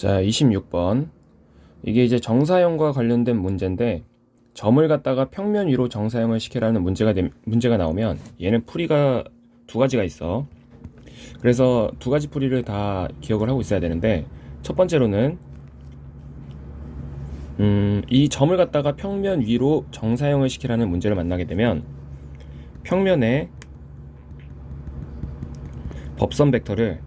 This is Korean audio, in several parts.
자, 26번. 이게 이제 정사형과 관련된 문제인데, 점을 갖다가 평면 위로 정사형을 시키라는 문제가 나오면 얘는 풀이가 두 가지가 있어. 그래서 두 가지 풀이를 다 기억을 하고 있어야 되는데, 첫 번째로는 이 점을 갖다가 평면 위로 정사형을 시키라는 문제를 만나게 되면 평면의 법선 벡터를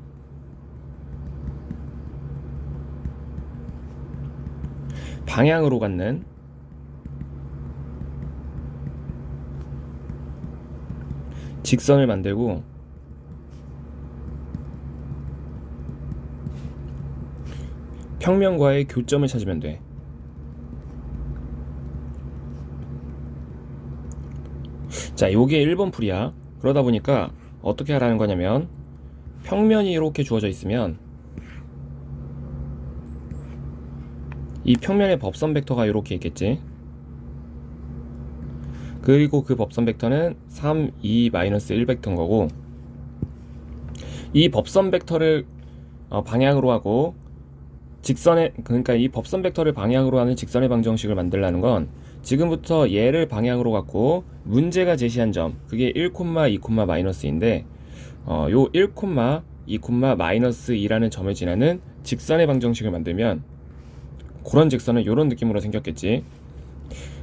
방향으로 갖는 직선을 만들고 평면과의 교점을 찾으면 돼. 자, 요게 1번 풀이야. 그러다 보니까 어떻게 하라는 거냐면 평면이 이렇게 주어져 있으면 이 평면의 법선 벡터가 이렇게 있겠지. 그리고 그 법선 벡터는 3, 2, -1 벡터인 거고, 이 법선 벡터를 방향으로 하고 그러니까 이 법선 bek터를 방향으로 하는 직선의 방정식을 만들라는 건 지금부터 얘를 방향으로 갖고 문제가 제시한 점, 그게 1, 2, -2인데 요 1, 2, -2라는 점을 지나는 직선의 방정식을 만들면 그런 직선은 이런 느낌으로 생겼겠지.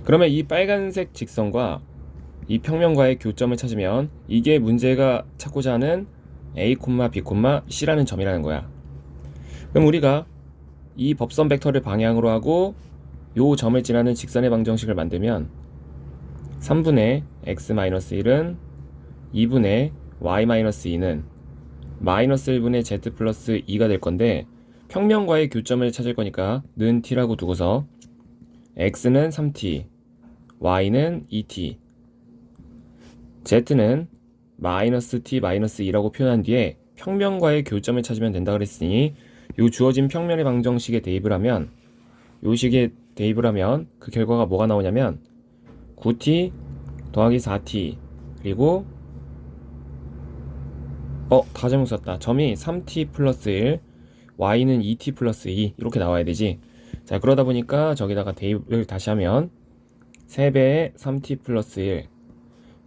그러면 이 빨간색 직선과 이 평면과의 교점을 찾으면 이게 문제가 찾고자 하는 A, B, C라는 점이라는 거야. 그럼 우리가 이 법선 벡터를 방향으로 하고 요 점을 지나는 직선의 방정식을 만들면 3분의 x-1은 2분의 y-2는 -1분의 z 플러스 2가 될 건데, 평면과의 교점을 찾을 거니까 는 t라고 두고서 x는 3t, y는 2t, z는 -t, -2라고 표현한 뒤에 평면과의 교점을 찾으면 된다 그랬으니 요 주어진 평면의 방정식에 대입을 하면, 요 식에 대입을 하면 그 결과가 뭐가 나오냐면 9t 더하기 4t 그리고 다 잘못 썼다. 점이 3t 플러스 1, y는 2t 플러스 2 이렇게 나와야 되지. 자, 그러다 보니까 저기다가 대입을 다시 하면 3배의 3t 플러스 1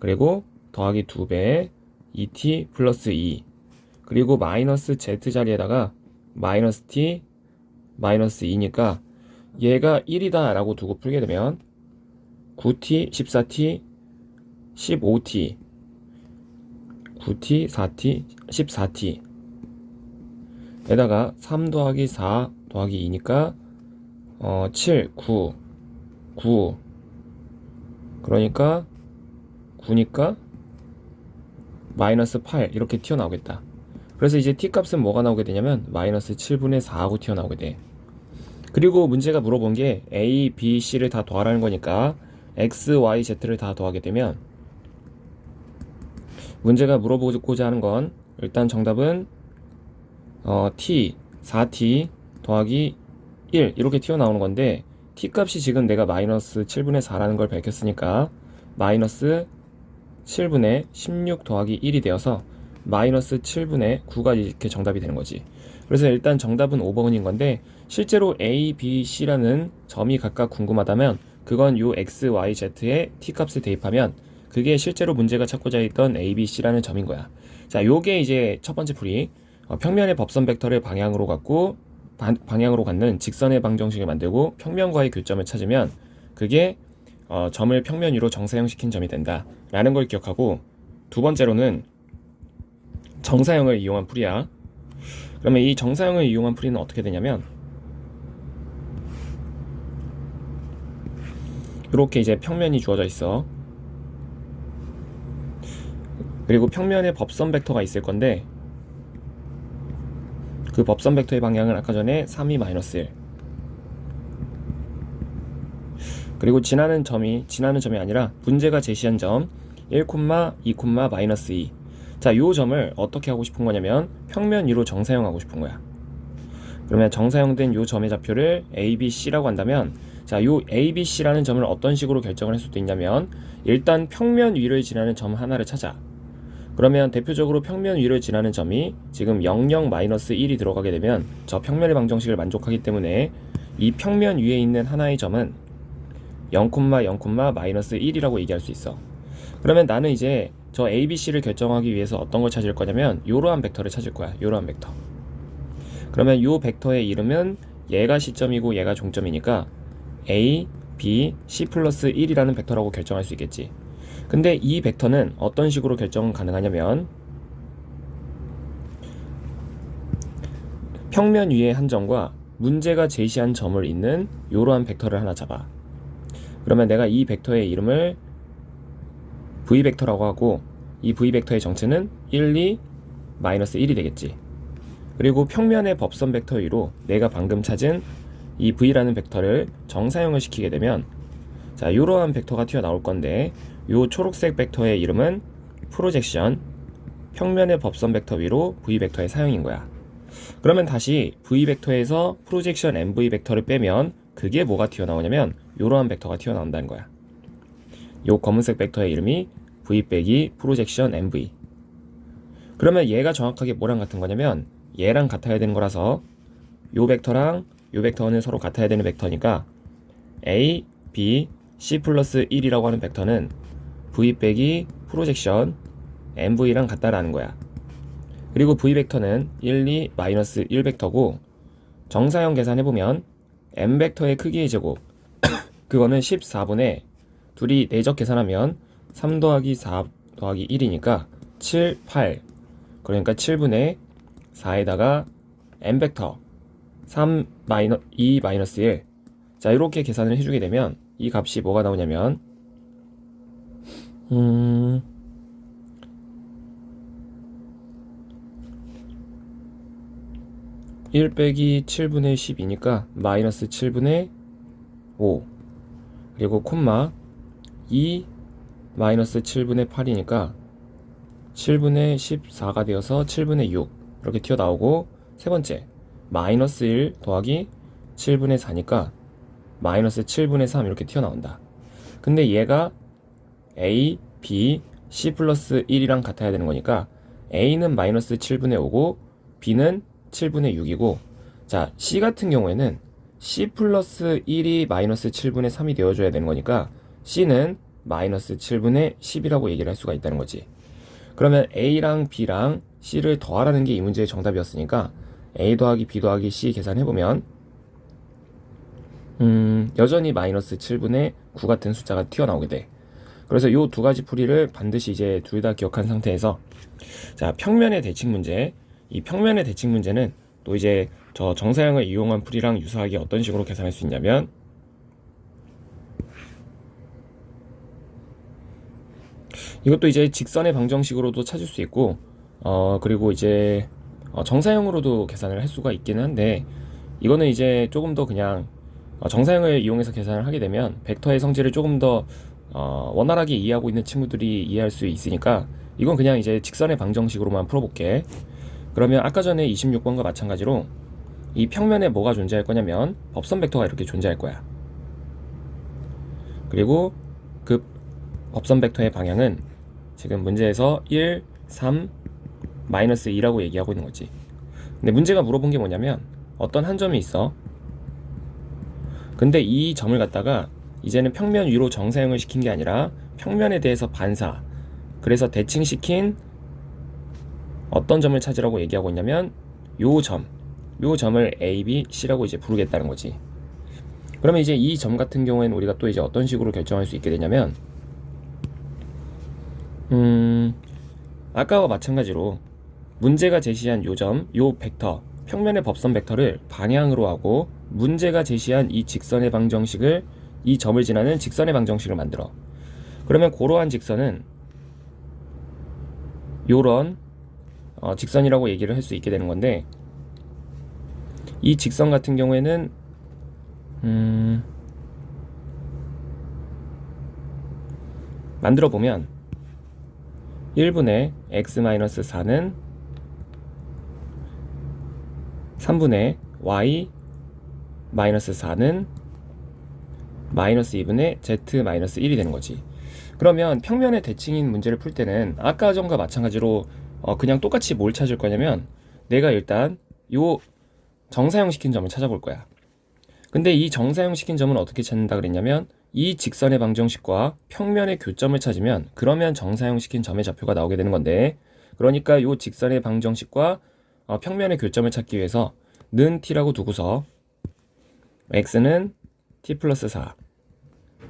그리고 더하기 2배의 2t 플러스 2 그리고 마이너스 z 자리에다가 마이너스 t 마이너스 2니까 얘가 1이다 라고 두고 풀게 되면 9t, 14t, 15t 9t, 4t, 14t 에다가 3 더하기 4 더하기 2니까 7, 9 그러니까 9니까 마이너스 8 이렇게 튀어나오겠다. 그래서 이제 t 값은 뭐가 나오게 되냐면 마이너스 7분의 4하고 튀어나오게 돼. 그리고 문제가 물어본 게 a, b, c를 다 더하라는 거니까 x, y, z를 다 더하게 되면 문제가 물어보고자 하는 건 일단 정답은 t, 4t 더하기 1 이렇게 튀어나오는 건데, t 값이 지금 내가 마이너스 7분의 4라는 걸 밝혔으니까 마이너스 7분의 16 더하기 1이 되어서 마이너스 7분의 9가 이렇게 정답이 되는 거지. 그래서 일단 정답은 5번인 건데, 실제로 A, B, C라는 점이 각각 궁금하다면 그건 요 X, Y, Z에 T값을 대입하면 그게 실제로 문제가 찾고자 했던 A, B, C라는 점인 거야. 자, 요게 이제 첫 번째 풀이. 평면의 법선 벡터를 방향으로 갖는 직선의 방정식을 만들고 평면과의 교점을 찾으면 그게 점을 평면 위로 정사형시킨 점이 된다 라는 걸 기억하고, 두 번째로는 정사형을 이용한 풀이야. 그러면 이 정사형을 이용한 풀이는 어떻게 되냐면 이렇게 이제 평면이 주어져 있어. 그리고 평면에 법선 벡터가 있을 건데 그 법선 벡터의 방향은 아까 전에 3이 -1 그리고 지나는 점이 아니라 문제가 제시한 점 1, 2, -2. 자, 요 점을 어떻게 하고 싶은 거냐면 평면 위로 정사형하고 싶은 거야. 그러면 정사형된 요 점의 좌표를 A, B, C라고 한다면, 자, 요 A, B, C라는 점을 어떤 식으로 결정을 할 수도 있냐면 일단 평면 위를 지나는 점 하나를 찾아. 그러면 대표적으로 평면 위를 지나는 점이 지금 00-1이 들어가게 되면 저 평면의 방정식을 만족하기 때문에 이 평면 위에 있는 하나의 점은 0,0,-1이라고 얘기할 수 있어. 그러면 나는 이제 저 A, B, C를 결정하기 위해서 어떤 걸 찾을 거냐면 이러한 벡터를 찾을 거야. 이러한 벡터. 그러면 이 벡터의 이름은 얘가 시점이고 얘가 종점이니까 A, B, C 플러스 1이라는 벡터라고 결정할 수 있겠지. 근데 이 벡터는 어떤 식으로 결정 가능하냐면 평면 위의 한 점과 문제가 제시한 점을 잇는 이러한 벡터를 하나 잡아. 그러면 내가 이 벡터의 이름을 V벡터라고 하고 이 V벡터의 정체는 1, 2, 마이너스 1이 되겠지. 그리고 평면의 법선 벡터 위로 내가 방금 찾은 이 V라는 벡터를 정사형을 시키게 되면 자, 이러한 벡터가 튀어나올 건데 이 초록색 벡터의 이름은 프로젝션, 평면의 법선 벡터 위로 V벡터의 사형인 거야. 그러면 다시 V벡터에서 프로젝션 MV 벡터를 빼면 그게 뭐가 튀어나오냐면 이러한 벡터가 튀어나온다는 거야. 이 검은색 벡터의 이름이 V 빼기 프로젝션 MV. 그러면 얘가 정확하게 뭐랑 같은 거냐면 얘랑 같아야 되는 거라서 이 벡터랑 이 벡터는 서로 같아야 되는 벡터니까 A, B, C 플러스 1이라고 하는 벡터는 V 빼기 프로젝션 MV랑 같다라는 거야. 그리고 V 벡터는 1, 2, 마이너스 1 벡터고 정사형 계산해보면 M 벡터의 크기의 제곱 그거는 14분의 둘이 내적 계산하면 3 더하기 4 더하기 1이니까 7, 8 그러니까 7분의 4에다가 M 벡터 3, 2, 마이너스 1 자 이렇게 계산을 해주게 되면 이 값이 뭐가 나오냐면 1 빼기 7분의 12니까 마이너스 7분의 5 그리고 콤마 2 마이너스 7분의 8이니까 7분의 14가 되어서 7분의 6 이렇게 튀어나오고 세 번째 마이너스 1 더하기 7분의 4니까 마이너스 7분의 3 이렇게 튀어나온다. 근데 얘가 A, B, C 플러스 1이랑 같아야 되는 거니까 A는 마이너스 7분의 5고 B는 7분의 6이고 자 C 같은 경우에는 C 플러스 1이 마이너스 7분의 3이 되어줘야 되는 거니까 C는 마이너스 7분의 10이라고 얘기를 할 수가 있다는 거지. 그러면 A랑 B랑 C를 더하라는 게 이 문제의 정답이었으니까 A 더하기 B 더하기 C 계산해보면 여전히 마이너스 7분의 9 같은 숫자가 튀어나오게 돼. 그래서 이 두 가지 풀이를 반드시 이제 둘 다 기억한 상태에서 자 평면의 대칭 문제 이 평면의 대칭 문제는 또 이제 저 정사형을 이용한 풀이랑 유사하게 어떤 식으로 계산할 수 있냐면 이것도 이제 직선의 방정식으로도 찾을 수 있고 그리고 이제 정사형으로도 계산을 할 수가 있기는 한데 이거는 이제 조금 더 그냥 정사형을 이용해서 계산을 하게 되면 벡터의 성질을 조금 더 원활하게 이해하고 있는 친구들이 이해할 수 있으니까 이건 그냥 이제 직선의 방정식으로만 풀어볼게. 그러면 아까 전에 26번과 마찬가지로 이 평면에 뭐가 존재할 거냐면 법선 벡터가 이렇게 존재할 거야. 그리고 그 법선 벡터의 방향은 지금 문제에서 1, 3, 마이너스 2라고 얘기하고 있는 거지. 근데 문제가 물어본 게 뭐냐면 어떤 한 점이 있어. 근데 이 점을 갖다가 이제는 평면 위로 정사형을 시킨 게 아니라 평면에 대해서 반사 그래서 대칭시킨 어떤 점을 찾으라고 얘기하고 있냐면 요 점을 A, B, C라고 이제 부르겠다는 거지. 그러면 이제 이 점 같은 경우에는 우리가 또 이제 어떤 식으로 결정할 수 있게 되냐면 아까와 마찬가지로 문제가 제시한 요 점, 요 벡터, 평면의 법선 벡터를 방향으로 하고 문제가 제시한 이 직선의 방정식을 이 점을 지나는 직선의 방정식을 만들어. 그러면 그러한 직선은 요런 직선이라고 얘기를 할 수 있게 되는 건데 이 직선 같은 경우에는 만들어 보면 1분의 x-4는 3분의 y-4는 마이너스 2분의 z-1이 되는 거지. 그러면 평면의 대칭인 문제를 풀 때는 아까 전과 마찬가지로 그냥 똑같이 뭘 찾을 거냐면 내가 일단 요 정사형시킨 점을 찾아볼 거야. 근데 이 정사형시킨 점은 어떻게 찾는다 그랬냐면 이 직선의 방정식과 평면의 교점을 찾으면 그러면 정사형시킨 점의 좌표가 나오게 되는 건데, 그러니까 요 직선의 방정식과 평면의 교점을 찾기 위해서 는 t라고 두고서 x는 t 플러스 4,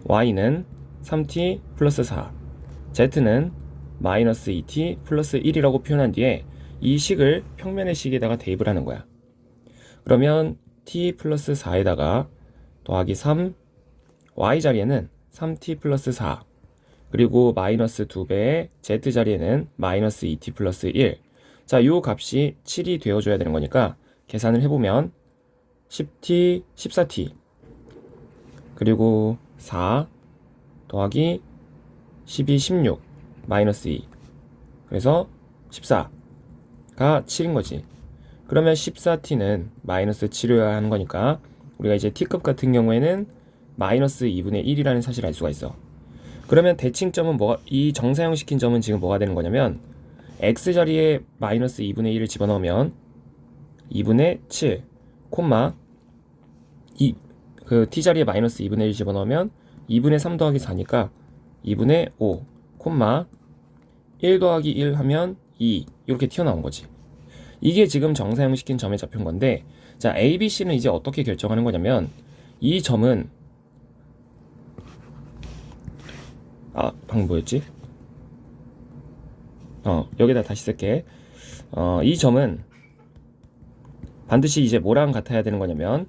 y는 3t 플러스 4, z는 마이너스 2t 플러스 1이라고 표현한 뒤에 이 식을 평면의 식에다가 대입을 하는 거야. 그러면 t 플러스 4에다가 더하기 3, y 자리에는 3t 플러스 4, 그리고 마이너스 2배의 z 자리에는 마이너스 2t 플러스 1. 자, 요 값이 7이 되어줘야 되는 거니까 계산을 해보면 10t, 14t, 그리고 4 더하기 12, 16, 마이너스 2. 그래서 14가 7인 거지. 그러면 14t는 마이너스 7이어야 하는 거니까 우리가 이제 t급 같은 경우에는 마이너스 2분의 1이라는 사실을 알 수가 있어. 그러면 대칭점은 이 정사형 시킨 점은 지금 뭐가 되는 거냐면 x 자리에 마이너스 2분의 1을 집어넣으면 2분의 7, 콤마 그 t 자리에 마이너스 2분의 1 집어넣으면 2분의 3 더하기 4니까 2분의 5, 콤마 1 더하기 1 하면 2, 이렇게 튀어나온 거지. 이게 지금 정사형 시킨 점에 잡힌 건데, 자, A, B, C는 이제 어떻게 결정하는 거냐면 이 점은 방금 뭐였지? 여기다 다시 쓸게. 이 점은 반드시 이제 뭐랑 같아야 되는 거냐면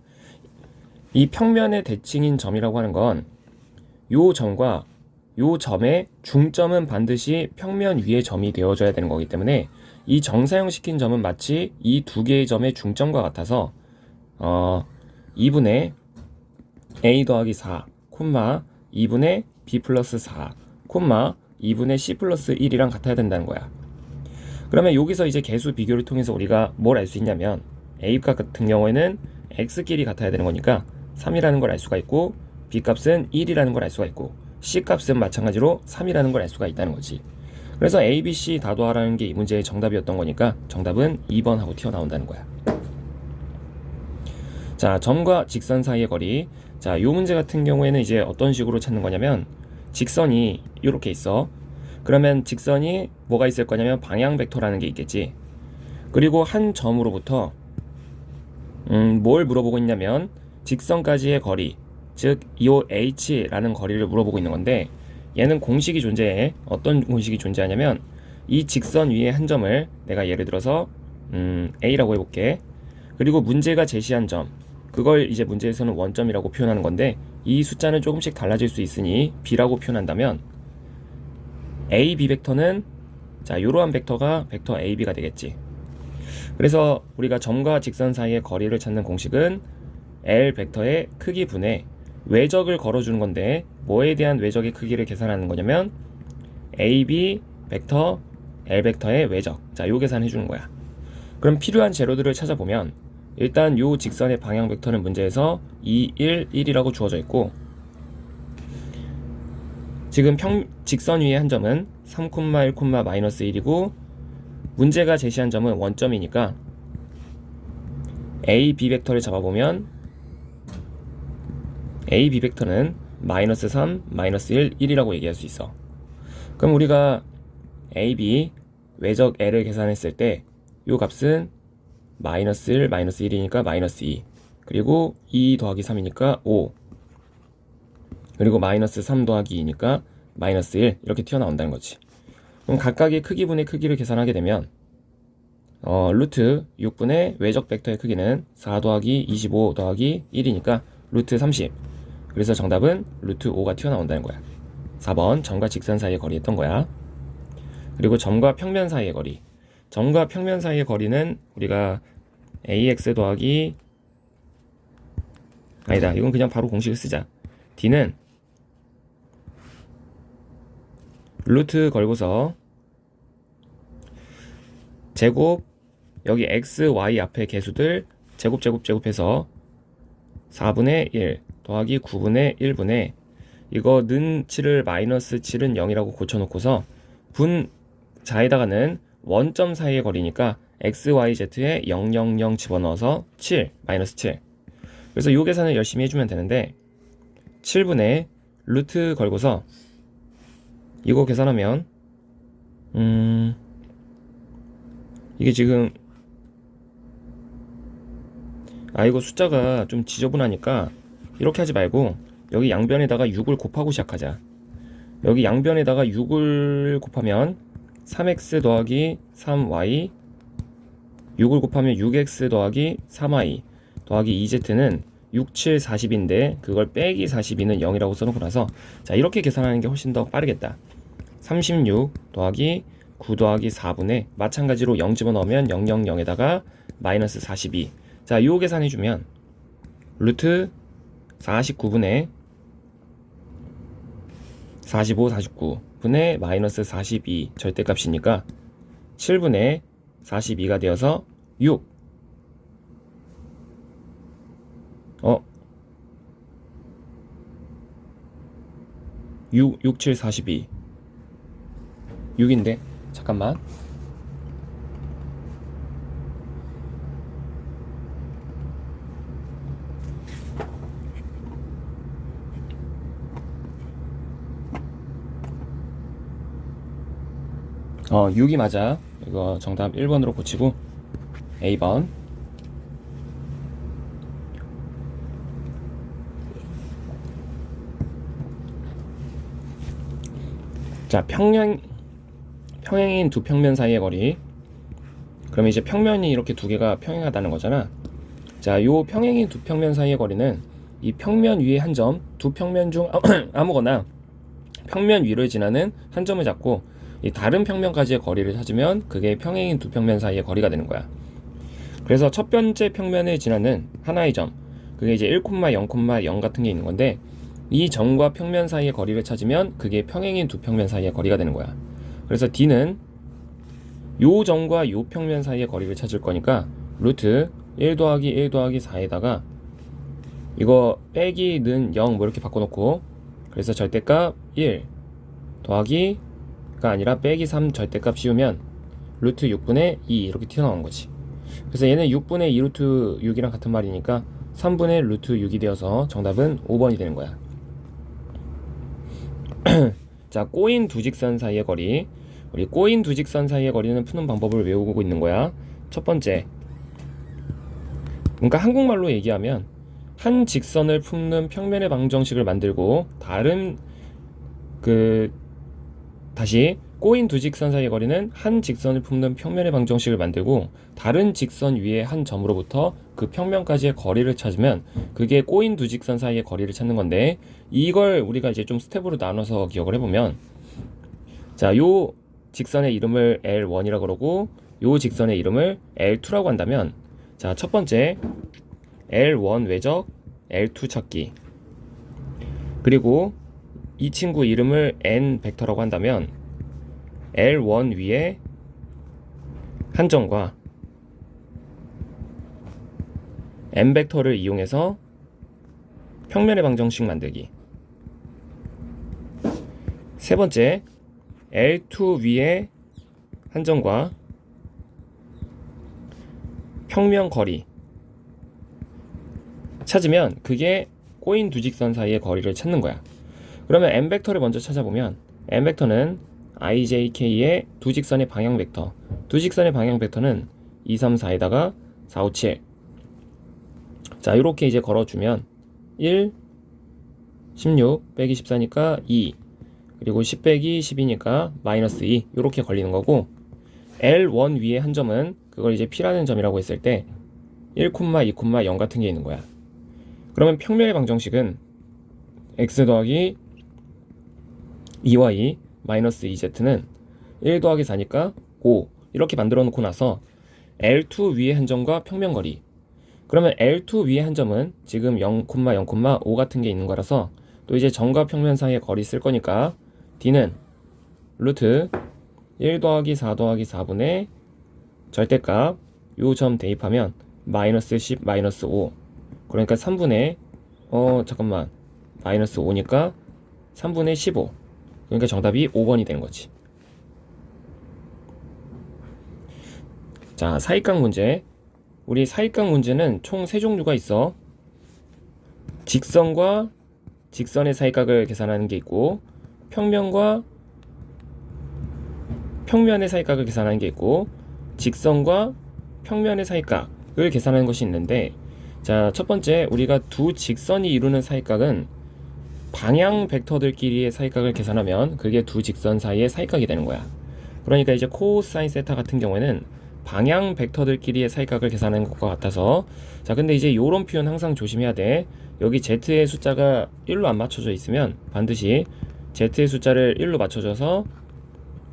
이 평면의 대칭인 점이라고 하는 건 요 점과 요 점의 중점은 반드시 평면 위의 점이 되어줘야 되는 거기 때문에 이 정사형 시킨 점은 마치 이 두 개의 점의 중점과 같아서 2분의 a 더하기 4, 콤마 2분의 b 플러스 4, 콤마 2분의 c 플러스 1이랑 같아야 된다는 거야. 그러면 여기서 이제 계수 비교를 통해서 우리가 뭘 알 수 있냐면 a값 같은 경우에는 x끼리 같아야 되는 거니까 3이라는 걸 알 수가 있고, b값은 1이라는 걸 알 수가 있고, c값은 마찬가지로 3이라는 걸 알 수가 있다는 거지. 그래서 a, b, c 다도하라는 게 이 문제의 정답이었던 거니까 정답은 2번 하고 튀어나온다는 거야. 자, 점과 직선 사이의 거리. 자, 요 문제 같은 경우에는 이제 어떤 식으로 찾는 거냐면 직선이 이렇게 있어. 그러면 직선이 뭐가 있을 거냐면 방향 벡터라는 게 있겠지. 그리고 한 점으로부터 뭘 물어보고 있냐면 직선까지의 거리, 즉 이 h라는 거리를 물어보고 있는 건데, 얘는 공식이 존재해. 어떤 공식이 존재하냐면 이 직선 위에 한 점을 내가 예를 들어서 a라고 해볼게. 그리고 문제가 제시한 점, 그걸 이제 문제에서는 원점이라고 표현하는 건데 이 숫자는 조금씩 달라질 수 있으니 b라고 표현한다면 a, b 벡터는 자, 이러한 벡터가 벡터 a, b가 되겠지. 그래서 우리가 점과 직선 사이의 거리를 찾는 공식은 L 벡터의 크기 분의 외적을 걸어주는 건데, 뭐에 대한 외적의 크기를 계산하는 거냐면 AB 벡터 L 벡터의 외적. 자, 요 계산해 주는 거야. 그럼 필요한 재료들을 찾아보면 일단 요 직선의 방향 벡터는 문제에서 2, 1, 1이라고 주어져 있고, 지금 직선 위의 한 점은 3, 1, 마이너스 1이고 문제가 제시한 점은 원점이니까 A, B 벡터를 잡아보면 A, B 벡터는 마이너스 3, 마이너스 1, 1이라고 얘기할 수 있어. 그럼 우리가 A, B 외적 L을 계산했을 때 요 값은 마이너스 1, 마이너스 1이니까 마이너스 2, 그리고 2 더하기 3이니까 5, 그리고 마이너스 3 더하기 2니까 마이너스 1, 이렇게 튀어나온다는 거지. 그럼 각각의 크기분의 크기를 계산하게 되면 루트 6분의 외적 벡터의 크기는 4 더하기 25 더하기 1이니까 루트 30. 그래서 정답은 루트 5가 튀어나온다는 거야. 4번 점과 직선 사이의 거리였던 거야. 그리고 점과 평면 사이의 거리. 점과 평면 사이의 거리는 우리가 ax 더하기 아니다, 이건 그냥 바로 공식을 쓰자. d는 루트 걸고서 제곱, 여기 x, y 앞에 개수들 제곱해서 4분의 1 더하기 9분의 1분의 이거 는 7을 마이너스 7은 0이라고 고쳐놓고서 분 자에다가는 원점 사이의 거리니까 xyz에 000 집어넣어서 7 마이너스 7. 그래서 이 계산을 열심히 해주면 되는데 7분의 루트 걸고서 이거 계산하면 이게 지금 이거 숫자가 좀 지저분하니까 이렇게 하지 말고 여기 양변에다가 6을 곱하고 시작하자. 여기 양변에다가 6을 곱하면 3x 더하기 3y 6을 곱하면 6x 더하기 3y 더하기 2z는 6, 7, 40인데 그걸 빼기 42는 0이라고 써놓고 나서 자 이렇게 계산하는 게 훨씬 더 빠르겠다. 36 더하기 9 더하기 4분의 마찬가지로 0 집어넣으면 000에다가 마이너스 42. 자 요 계산해주면 루트 49분의 45, 49분의 마이너스 42 절대값이니까 7분의 42가 되어서 6 6, 7, 42 6인데 잠깐만 6이 맞아. 이거 정답 1번으로 고치고 A번. 자, 평행인 두 평면 사이의 거리. 그러면 이제 평면이 이렇게 두 개가 평행하다는 거잖아. 자, 요 평행인 두 평면 사이의 거리는 이 평면 위에 한 점, 두 평면 중 아무거나 평면 위를 지나는 한 점을 잡고 이 다른 평면까지의 거리를 찾으면 그게 평행인 두 평면 사이의 거리가 되는 거야. 그래서 첫 번째 평면을 지나는 하나의 점, 그게 이제 1, 0, 같은 게 있는 건데 이 점과 평면 사이의 거리를 찾으면 그게 평행인 두 평면 사이의 거리가 되는 거야. 그래서 D는 요 점과 요 평면 사이의 거리를 찾을 거니까 루트 1 더하기 1 더하기 4에다가 이거 빼기 는 0 뭐 이렇게 바꿔놓고 그래서 절대값 1 더하기 가 아니라 빼기 3 절대값 씌우면 루트 6분의 2 이렇게 튀어나온 거지. 그래서 얘는 6분의 2 루트 6이랑 같은 말이니까 3분의 루트 6이 되어서 정답은 5번이 되는 거야. 자, 꼬인 두 직선 사이의 거리. 우리 꼬인 두 직선 사이의 거리는 푸는 방법을 외우고 있는 거야. 첫 번째, 그러니까 한국말로 얘기하면 한 직선을 품는 평면의 방정식을 만들고 다른 다시 꼬인 두 직선 사이의 거리는 한 직선을 품는 평면의 방정식을 만들고 다른 직선 위에 한 점으로부터 그 평면까지의 거리를 찾으면 그게 꼬인 두 직선 사이의 거리를 찾는 건데 이걸 우리가 이제 좀 스텝으로 나눠서 기억을 해보면 자, 요 직선의 이름을 L1이라고 그러고 요 직선의 이름을 L2라고 한다면 자, 첫 번째 L1 외적 L2 찾기 그리고 이 친구 이름을 N 벡터라고 한다면 L1 위에 한 점과 N 벡터를 이용해서 평면의 방정식 만들기. 세 번째, L2 위에 한 점과 평면 거리 찾으면 그게 꼬인 두 직선 사이의 거리를 찾는 거야. 그러면 n 벡터를 먼저 찾아보면 n 벡터는 i, j, k의 두 직선의 방향 벡터. 두 직선의 방향 벡터는 2, 3, 4에다가 4, 5, 7. 자, 이렇게 이제 걸어주면 1, 16 빼기 14니까 2 그리고 10 빼기 10이니까 마이너스 2 이렇게 걸리는 거고 L1 위에 한 점은 그걸 이제 P라는 점이라고 했을 때 1, 2, 0 같은 게 있는 거야. 그러면 평면의 방정식은 x 더하기 2y 마이너스 2z는 1 더하기 4니까 5 이렇게 만들어 놓고 나서 L2 위에 한 점과 평면 거리 그러면 L2 위에 한 점은 지금 0, 0, 5 같은 게 있는 거라서 또 이제 점과 평면 사이의 거리 쓸 거니까 D는 루트 1 더하기 4 더하기 4분의 절대값 요 점 대입하면 마이너스 10 마이너스 5 그러니까 3분의 잠깐만 마이너스 5니까 3분의 15. 그러니까 정답이 5번이 되는 거지. 자, 사익각 문제. 우리 사익각 문제는 총 3종류가 있어. 직선과 직선의 사익각을 계산하는 게 있고, 평면과 평면의 사익각을 계산하는 게 있고, 직선과 평면의 사익각을 계산하는 것이 있는데, 자, 첫 번째 우리가 두 직선이 이루는 사익각은 방향 벡터들끼리의 사익각을 계산하면 그게 두 직선 사이의 사익각이 되는 거야. 그러니까 이제 코사인 세타 같은 경우에는 방향 벡터들끼리의 사익각을 계산하는 것과 같아서, 자, 근데 이제 요런 표현 항상 조심해야 돼. 여기 z의 숫자가 1로 안 맞춰져 있으면 반드시 z의 숫자를 1로 맞춰줘서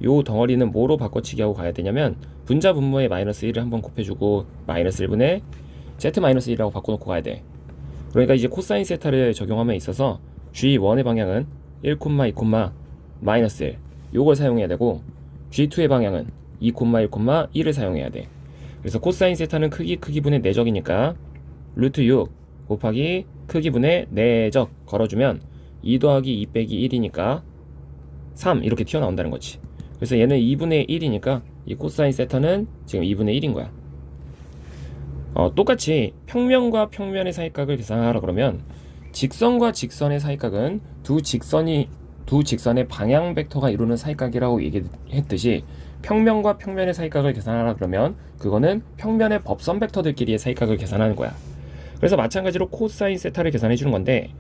요 덩어리는 뭐로 바꿔치기 하고 가야 되냐면 분자 분모에 마이너스 1을 한번 곱해주고 마이너스 1분의 z-1이라고 바꿔놓고 가야 돼. 그러니까 이제 코사인 세타를 적용함에 있어서 G1의 방향은 1, 2, 마이너스 1 요걸 사용해야 되고, G2의 방향은 2, 1, 1을 사용해야 돼. 그래서 코사인 세타는 크기분의 내적이니까 루트 6 곱하기 크기분의 내적 걸어주면 2 더하기 2 빼기 1이니까 3 이렇게 튀어나온다는 거지. 그래서 얘는 2분의 1이니까 이 코사인 세타는 지금 2분의 1인 거야. 똑같이 평면과 평면의 사익각을 계산하라 그러면 직선과 직선의 사익각은 두 직선의 방향 벡터가 이루는 사익각이라고 얘기했듯이, 평면과 평면의 사익각을 계산하라 그러면 그거는 평면의 법선 벡터들끼리의 사익각을 계산하는 거야. 그래서 마찬가지로 코사인 세타를 계산해 주는 건데,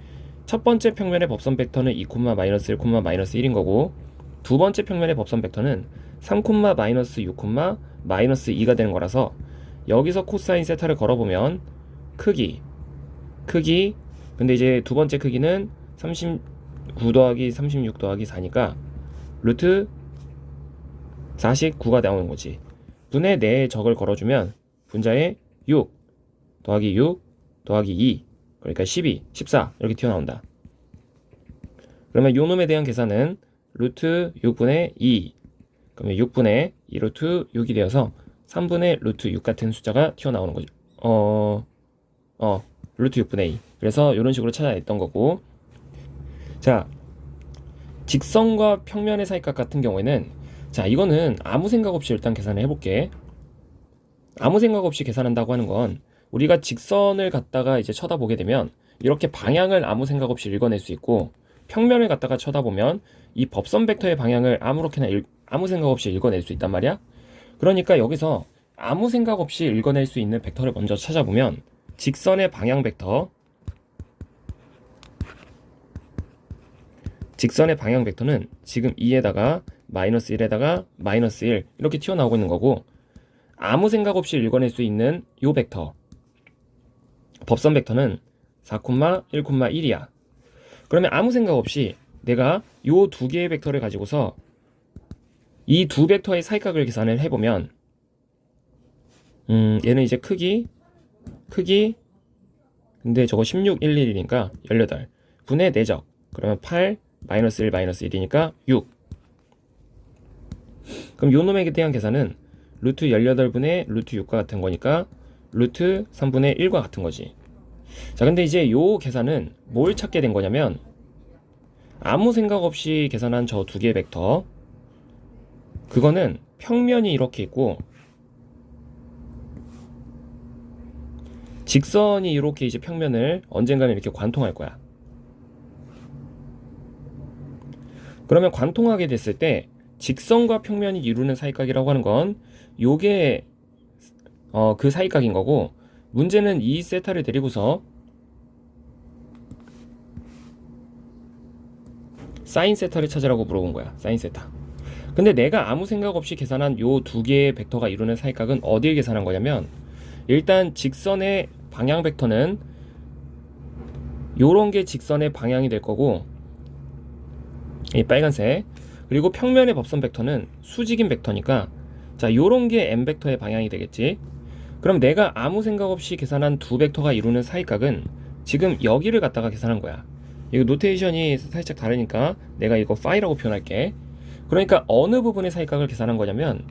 첫 번째 평면의 법선 벡터는 2, 마이너스 1, 마이너스 1인 거고, 두 번째 평면의 법선 벡터는 3, 마이너스 6, 마이너스 2가 되는 거라서 여기서 코사인 세타를 걸어보면 크기 근데 이제 두 번째 크기는 39 더하기 36 더하기 4니까 루트 49가 나오는 거지. 분의 내 적을 걸어주면 분자에 6 더하기 6 더하기 2 그러니까 12, 14 이렇게 튀어나온다. 그러면 요 놈에 대한 계산은 루트 6분의 2 그러면 6분의 2 루트 6이 되어서 3분의 루트 6 같은 숫자가 튀어나오는 거죠. 루트 6분의 2. 그래서 이런 식으로 찾아냈던 거고, 자, 직선과 평면의 사익각 같은 경우에는, 자, 이거는 아무 생각 없이 일단 계산을 해볼게. 아무 생각 없이 계산한다고 하는 건 우리가 직선을 갖다가 이제 쳐다보게 되면 이렇게 방향을 아무 생각 없이 읽어낼 수 있고, 평면을 갖다가 쳐다보면 이 법선 벡터의 방향을 아무렇게나 아무 생각 없이 읽어낼 수 있단 말이야. 그러니까 여기서 아무 생각 없이 읽어낼 수 있는 벡터를 먼저 찾아보면 직선의 방향 벡터는 지금 2에다가 마이너스 1에다가 마이너스 1 이렇게 튀어나오고 있는 거고, 아무 생각 없이 읽어낼 수 있는 요 벡터 법선 벡터는 4, 1, 1이야. 그러면 아무 생각 없이 내가 요 두 개의 벡터를 가지고서 이 두 벡터의 사익각을 계산을 해보면, 얘는 이제 크기 근데 저거 16, 1, 1이니까 18 분의 내적 그러면 8 마이너스 1 마이너스 1이니까 6. 그럼 요 놈에 대한 계산은 루트 18분의 루트 6과 같은 거니까 루트 3분의 1과 같은 거지. 자, 근데 이제 요 계산은 뭘 찾게 된 거냐면, 아무 생각 없이 계산한 저 두 개의 벡터, 그거는 평면이 이렇게 있고 직선이 이렇게 이제 평면을 언젠가는 이렇게 관통할 거야. 그러면 관통하게 됐을 때 직선과 평면이 이루는 사익각이라고 하는 건 요게 그 사익각인 거고, 문제는 이 세타를 데리고서 사인 세타를 찾으라고 물어본 거야. 사인 세타. 근데 내가 아무 생각 없이 계산한 요 두 개의 벡터가 이루는 사익각은 어디에 계산한 거냐면, 일단 직선의 방향 벡터는 요런 게 직선의 방향이 될 거고, 이 빨간색, 그리고 평면의 법선 벡터는 수직인 벡터니까 자, 요런 게 m 벡터의 방향이 되겠지. 그럼 내가 아무 생각 없이 계산한 두 벡터가 이루는 사익각은 지금 여기를 갖다가 계산한 거야. 이거 노테이션이 살짝 다르니까 내가 이거 파이라고 표현할게. 그러니까 어느 부분의 사익각을 계산한 거냐면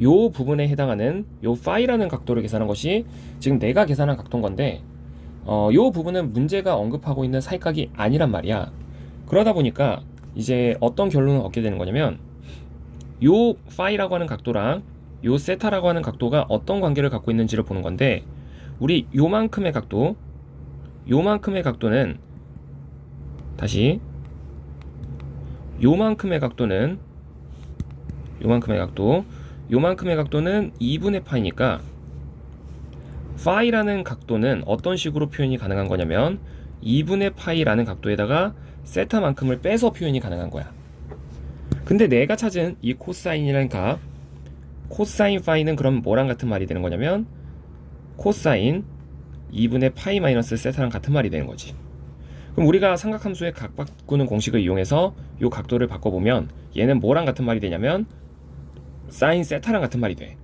요 부분에 해당하는 요 파이라는 각도를 계산한 것이 지금 내가 계산한 각도인 건데, 요 부분은 문제가 언급하고 있는 사익각이 아니란 말이야. 그러다 보니까 이제 어떤 결론을 얻게 되는 거냐면 요 파이라고 하는 각도랑 요 세타라고 하는 각도가 어떤 관계를 갖고 있는지를 보는 건데, 우리 요만큼의 각도는 다시 요만큼의 각도는 2분의 파이니까 파이라는 각도는 어떤 식으로 표현이 가능한 거냐면 2분의 파이라는 각도에다가 세타만큼을 빼서 표현이 가능한 거야. 근데 내가 찾은 이 코사인이라는 값, 코사인 파이는 그럼 뭐랑 같은 말이 되는 거냐면 코사인 2분의 파이 마이너스 세타랑 같은 말이 되는 거지. 그럼 우리가 삼각함수의 각 바꾸는 공식을 이용해서 이 각도를 바꿔보면 얘는 뭐랑 같은 말이 되냐면 사인 세타랑 같은 말이 돼.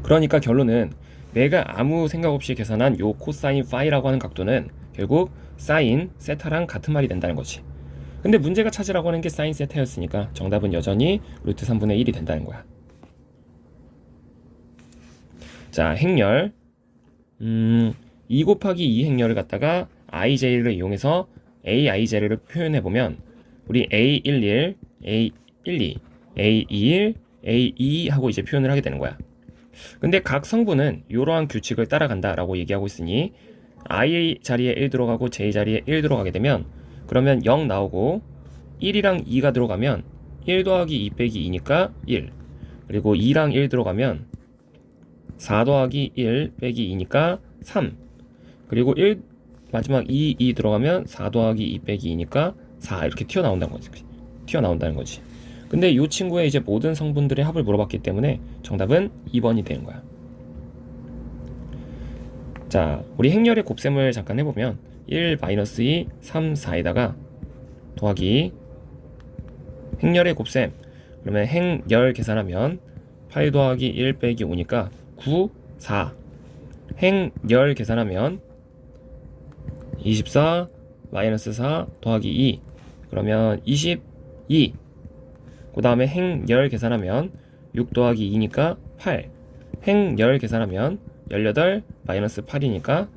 그러니까 결론은 내가 아무 생각 없이 계산한 요 코사인 파이라고 하는 각도는 결국 사인 세타랑 같은 말이 된다는 거지. 근데 문제가 찾으라고 하는 게 사인 세타였으니까 정답은 여전히 루트 3분의 1이 된다는 거야. 자, 행렬 2 곱하기 2 행렬을 갖다가 ij를 이용해서 aij를 표현해보면 우리 a11, a12, a21, a22 하고 이제 표현을 하게 되는 거야. 근데 각 성분은 이러한 규칙을 따라간다 라고 얘기하고 있으니 i 자리에 1 들어가고 j 자리에 1 들어가게 되면 그러면 0 나오고 1이랑 2가 들어가면 1 더하기 2 빼기 2니까 1, 그리고 2랑 1 들어가면 4 더하기 1 빼기 2니까 3, 그리고 1 마지막 2 들어가면 4 더하기 2 빼기 2니까 4 이렇게 튀어나온다는 거지. 근데 이 친구의 이제 모든 성분들의 합을 물어봤기 때문에 정답은 2번이 되는 거야. 자, 우리 행렬의 곱셈을 잠깐 해보면 1, -2, 3, 4에다가 더하기 행렬의 곱셈, 그러면 행렬 계산하면 8 더하기 1 빼기 5니까 9, 4. 행열 계산하면 24 -4 더하기 2 그러면 22. 그 다음에 행열 계산하면 6 더하기 2니까 8. 행열 계산하면 18 -8이니까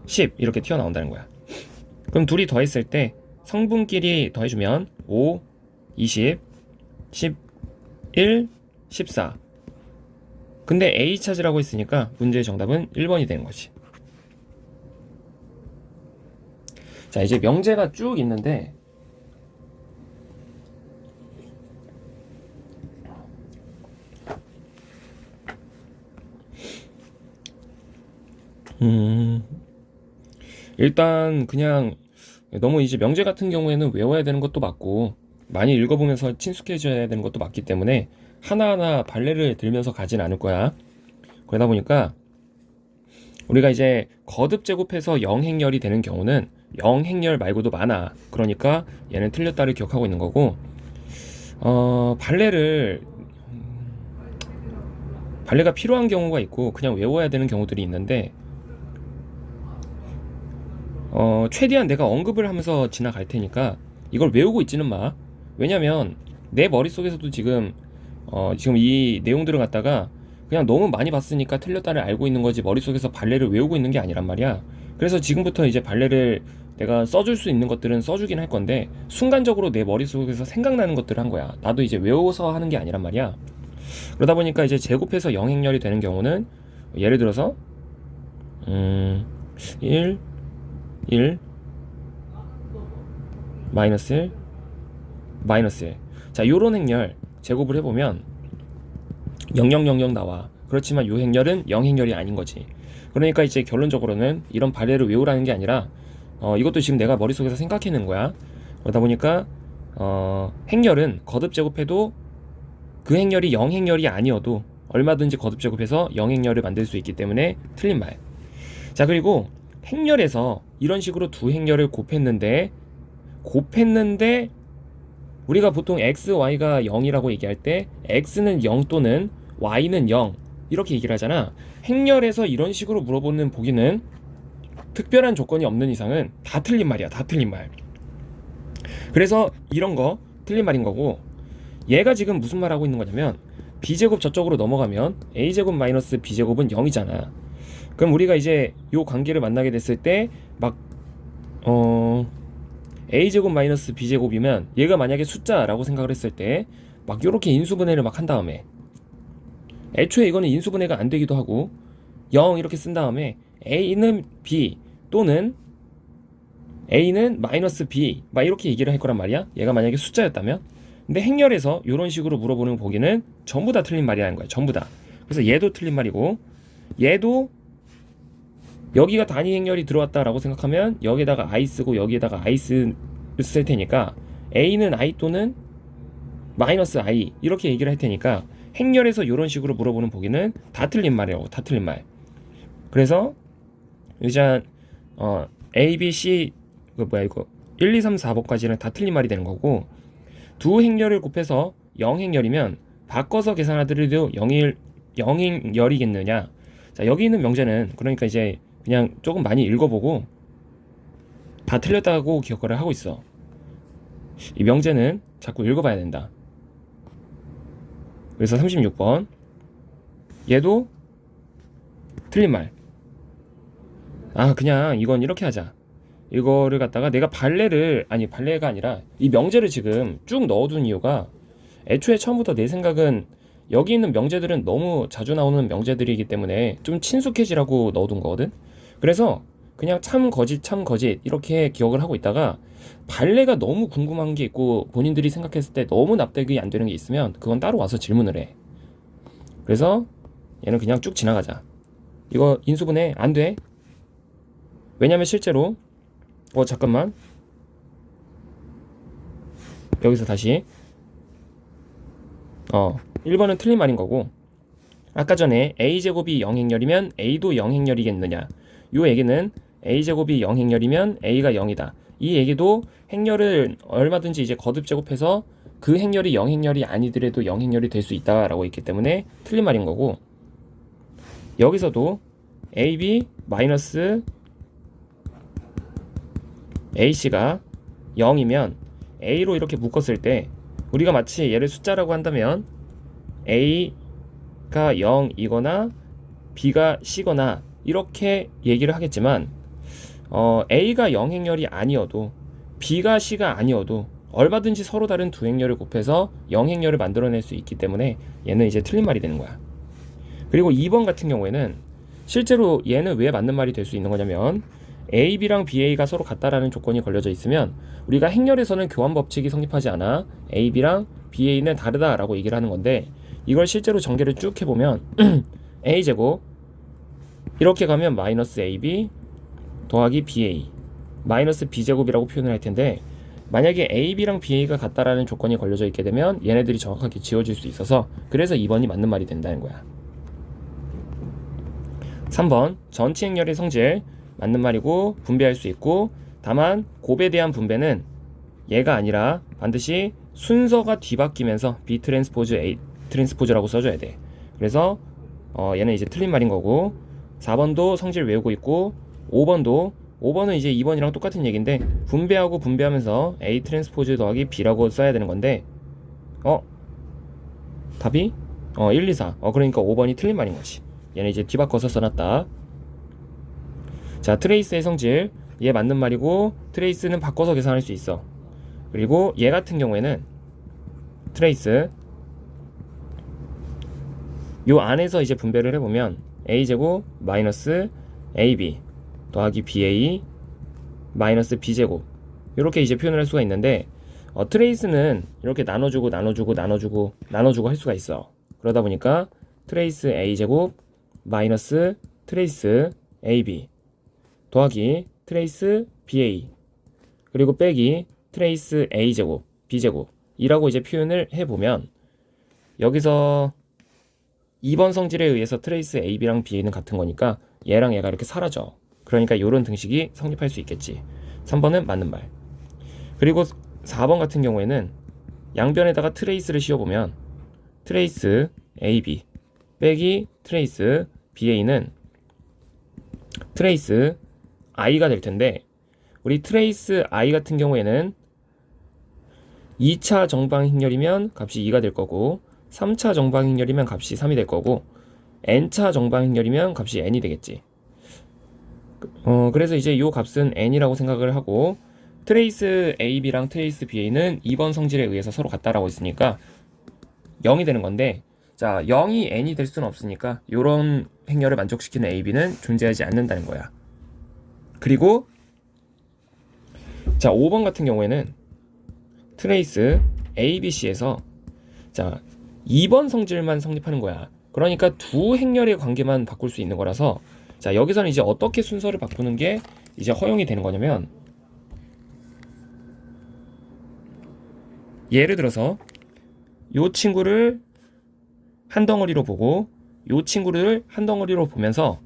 10 이렇게 튀어나온다는 거야. 그럼 둘이 더했을 때 성분끼리 더해주면 5, 20, 11, 14. 근데 A 찾으라고 했으니까 문제의 정답은 1번이 되는 거지. 자, 이제 명제가 쭉 있는데 일단 그냥 너무 이제 명제 같은 경우에는 외워야 되는 것도 맞고 많이 읽어보면서 친숙해져야 되는 것도 맞기 때문에 하나하나 발레를 들면서 가진 않을 거야. 그러다 보니까 우리가 이제 거듭 제곱해서 0행렬이 되는 경우는 0행렬 말고도 많아. 그러니까 얘는 틀렸다를 기억하고 있는 거고, 발레가 필요한 경우가 있고 그냥 외워야 되는 경우들이 있는데 최대한 내가 언급을 하면서 지나갈 테니까 이걸 외우고 있지는 마. 왜냐면 내 머릿속에서도 지금 이 내용들을 갖다가 그냥 너무 많이 봤으니까 틀렸다를 알고 있는 거지 머릿속에서 발레를 외우고 있는 게 아니란 말이야. 그래서 지금부터 이제 발레를 내가 써줄 수 있는 것들은 써주긴 할 건데 순간적으로 내 머릿속에서 생각나는 것들을 한 거야. 나도 이제 외워서 하는 게 아니란 말이야. 그러다 보니까 이제 제곱해서 0행렬이 되는 경우는 예를 들어서 1 -1 -1. 자, 요런 행렬 제곱을 해보면 0000 나와. 그렇지만 요 행렬은 0행렬이 아닌 거지. 그러니까 이제 결론적으로는 이런 발레를 외우라는 게 아니라 이것도 지금 내가 머릿속에서 생각해낸 거야. 그러다 보니까 행렬은 거듭 제곱해도 그 행렬이 0행렬이 아니어도 얼마든지 거듭 제곱해서 0행렬을 만들 수 있기 때문에 틀린 말. 자, 그리고 행렬에서 이런 식으로 두 행렬을 곱했는데 우리가 보통 x, y가 0이라고 얘기할 때 x는 0 또는 y는 0 이렇게 얘기를 하잖아. 행렬에서 이런 식으로 물어보는 보기는 특별한 조건이 없는 이상은 다 틀린 말이야. 다 틀린 말. 그래서 이런 거 틀린 말인 거고, 얘가 지금 무슨 말 하고 있는 거냐면 b제곱 저쪽으로 넘어가면 a제곱 마이너스 b제곱은 0이잖아. 그럼 우리가 이제 요 관계를 만나게 됐을 때 막 a제곱 마이너스 b제곱이면 얘가 만약에 숫자라고 생각을 했을 때 막 요렇게 인수분해를 막 한 다음에 애초에 이거는 인수분해가 안 되기도 하고 0 이렇게 쓴 다음에 a는 b 또는 a는 마이너스 b 막 이렇게 얘기를 할 거란 말이야. 얘가 만약에 숫자였다면. 근데 행렬에서 이런 식으로 물어보는 보기는 전부 다 틀린 말이라는 거야. 전부 다. 그래서 얘도 틀린 말이고 얘도 여기가 단위 행렬이 들어왔다라고 생각하면 여기에다가 i 쓰고 여기에다가 i 쓸 테니까 a는 i 또는 마이너스 i 이렇게 얘기를 할 테니까 행렬에서 이런 식으로 물어보는 보기는 다 틀린 말이라고. 다 틀린 말. 그래서 일단 a, b, c 이거 1, 2, 3, 4번까지는 다 틀린 말이 되는 거고 두 행렬을 곱해서 0행렬이면 바꿔서 계산하더라도 0행렬이겠느냐. 자, 여기 있는 명제는 그러니까 이제 그냥 조금 많이 읽어보고 다 틀렸다고 기억을 하고 있어. 이 명제는 자꾸 읽어봐야 된다. 그래서 36번 얘도 틀린 말. 그냥 이건 이렇게 하자. 이거를 갖다가 내가 발레가 아니라 이 명제를 지금 쭉 넣어둔 이유가 애초에 처음부터 내 생각은 여기 있는 명제들은 너무 자주 나오는 명제들이기 때문에 좀 친숙해지라고 넣어둔 거거든. 그래서 그냥 참 거짓 이렇게 기억을 하고 있다가 발레가 너무 궁금한 게 있고 본인들이 생각했을 때 너무 납득이 안 되는 게 있으면 그건 따로 와서 질문을 해. 그래서 얘는 그냥 쭉 지나가자. 이거 인수분해 안 돼. 왜냐면 실제로 잠깐만 여기서 다시 1번은 틀린 말인 거고 아까 전에 a제곱이 0행렬이면 a도 0행렬이겠느냐 요 얘기는 a제곱이 0행렬이면 a가 0이다. 이 얘기도 행렬을 얼마든지 이제 거듭 제곱해서 그 행렬이 0행렬이 아니더라도 0행렬이 될 수 있다라고 있기 때문에 틀린 말인 거고 여기서도 ab 마이너스 ac가 0이면 a로 이렇게 묶었을 때 우리가 마치 얘를 숫자라고 한다면 a가 0이거나 b가 c거나 이렇게 얘기를 하겠지만 a가 0행렬이 아니어도 b가 c가 아니어도 얼마든지 서로 다른 두 행렬을 곱해서 0행렬을 만들어낼 수 있기 때문에 얘는 이제 틀린 말이 되는 거야. 그리고 2번 같은 경우에는 실제로 얘는 왜 맞는 말이 될 수 있는 거냐면 AB랑 BA가 서로 같다라는 조건이 걸려져 있으면 우리가 행렬에서는 교환 법칙이 성립하지 않아 AB랑 BA는 다르다라고 얘기를 하는 건데 이걸 실제로 전개를 쭉 해보면 A제곱 이렇게 가면 마이너스 AB 더하기 BA 마이너스 B제곱이라고 표현을 할 텐데 만약에 AB랑 BA가 같다라는 조건이 걸려져 있게 되면 얘네들이 정확하게 지워질 수 있어서 그래서 2번이 맞는 말이 된다는 거야. 3번 전치 행렬의 성질 맞는 말이고 분배할 수 있고 다만 곱에 대한 분배는 얘가 아니라 반드시 순서가 뒤바뀌면서 B 트랜스포즈 A 트랜스포즈라고 써줘야 돼. 그래서 얘는 이제 틀린 말인 거고 4번도 성질 외우고 있고 5번은 이제 2번이랑 똑같은 얘기인데 분배하고 분배하면서 A 트랜스포즈 더하기 B라고 써야 되는 건데 답이 1, 2, 4 그러니까 5번이 틀린 말인 거지. 얘는 이제 뒤바꿔서 써놨다. 자, 트레이스의 성질 얘 맞는 말이고 트레이스는 바꿔서 계산할 수 있어. 그리고 얘 같은 경우에는 트레이스 요 안에서 이제 분배를 해보면 a제곱 마이너스 ab 더하기 ba 마이너스 b제곱 이렇게 이제 표현을 할 수가 있는데 트레이스는 이렇게 나눠주고 할 수가 있어. 그러다 보니까 트레이스 a제곱 마이너스 트레이스 ab 더하기 트레이스 ba 그리고 빼기 트레이스 a제곱 b제곱 이라고 이제 표현을 해보면 여기서 2번 성질에 의해서 트레이스 ab랑 ba는 같은 거니까 얘랑 얘가 이렇게 사라져. 그러니까 이런 등식이 성립할 수 있겠지. 3번은 맞는 말. 그리고 4번 같은 경우에는 양변에다가 트레이스를 씌워보면 트레이스 ab 빼기 트레이스 ba는 트레이스 i가 될 텐데 우리 트레이스 i 같은 경우에는 2차 정방행렬이면 값이 2가 될 거고 3차 정방행렬이면 값이 3이 될 거고 n차 정방행렬이면 값이 n이 되겠지. 그래서 이제 요 값은 n이라고 생각을 하고 트레이스 AB랑 트레이스 BA는 2번 성질에 의해서 서로 같다라고 했으니까 0이 되는 건데, 자, 0이 n이 될 수는 없으니까 이런 행렬을 만족시키는 AB는 존재하지 않는다는 거야. 그리고 자, 5번 같은 경우에는 트레이스 ABC에서 자, 2번 성질만 성립하는 거야. 그러니까 두 행렬의 관계만 바꿀 수 있는 거라서, 자, 여기서는 이제 어떻게 순서를 바꾸는 게 이제 허용이 되는 거냐면, 예를 들어서 요 친구를 한 덩어리로 보고 요 친구를 한 덩어리로 보면서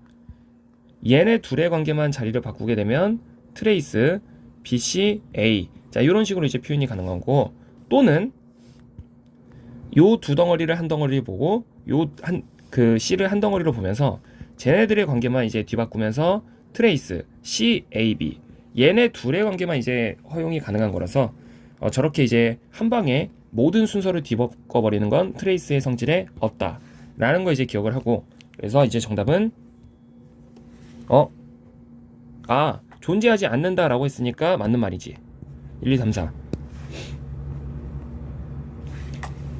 얘네 둘의 관계만 자리를 바꾸게 되면 트레이스 BC A, 자, 이런 식으로 이제 표현이 가능한 거고, 또는 요 두 덩어리를 한 덩어리 보고 그 C를 한 덩어리로 보면서 쟤네들의 관계만 이제 뒤바꾸면서 트레이스 CAB, 얘네 둘의 관계만 이제 허용이 가능한 거라서 저렇게 이제 한 방에 모든 순서를 뒤바꿔버리는 건 트레이스의 성질에 없다 라는 거 이제 기억을 하고, 그래서 이제 정답은 존재하지 않는다 라고 했으니까 맞는 말이지. 1, 2, 3, 4.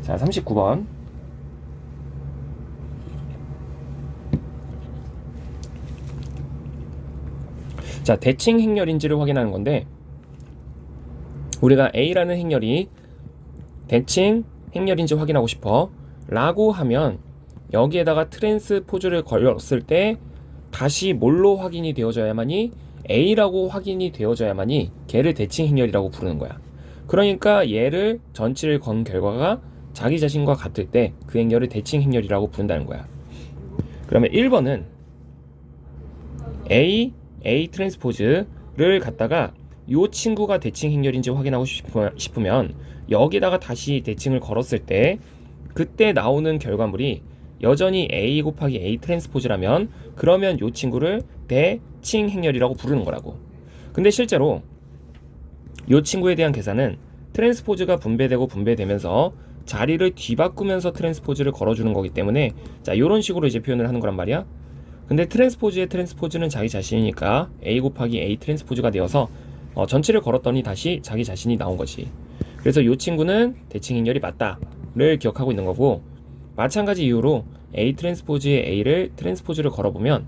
자, 39번. 자, 대칭 행렬인지를 확인하는 건데, 우리가 A라는 행렬이 대칭 행렬인지 확인하고 싶어 라고 하면 여기에다가 트랜스포즈를 걸었을 때 다시 뭘로 확인이 되어져야만이, A라고 확인이 되어져야만이 걔를 대칭 행렬이라고 부르는 거야. 그러니까 얘를 전치를 건 결과가 자기 자신과 같을 때 그 행렬을 대칭 행렬이라고 부른다는 거야. 그러면 1번은 A 트랜스포즈를 갖다가 이 친구가 대칭 행렬인지 확인하고 싶으면 여기다가 다시 대칭을 걸었을 때 그때 나오는 결과물이 여전히 A 곱하기 A 트랜스포즈라면 그러면 이 친구를 대칭 행렬이라고 부르는 거라고. 근데 실제로 이 친구에 대한 계산은 트랜스포즈가 분배되고 분배되면서 자리를 뒤바꾸면서 트랜스포즈를 걸어주는 거기 때문에, 자, 이런 식으로 이제 표현을 하는 거란 말이야. 근데 트랜스포즈의 트랜스포즈는 자기 자신이니까 A 곱하기 A 트랜스포즈가 되어서 전체를 걸었더니 다시 자기 자신이 나온 거지. 그래서 이 친구는 대칭 행렬이 맞다를 기억하고 있는 거고, 마찬가지 이유로 A 트랜스포즈의 A를 트랜스포즈를 걸어보면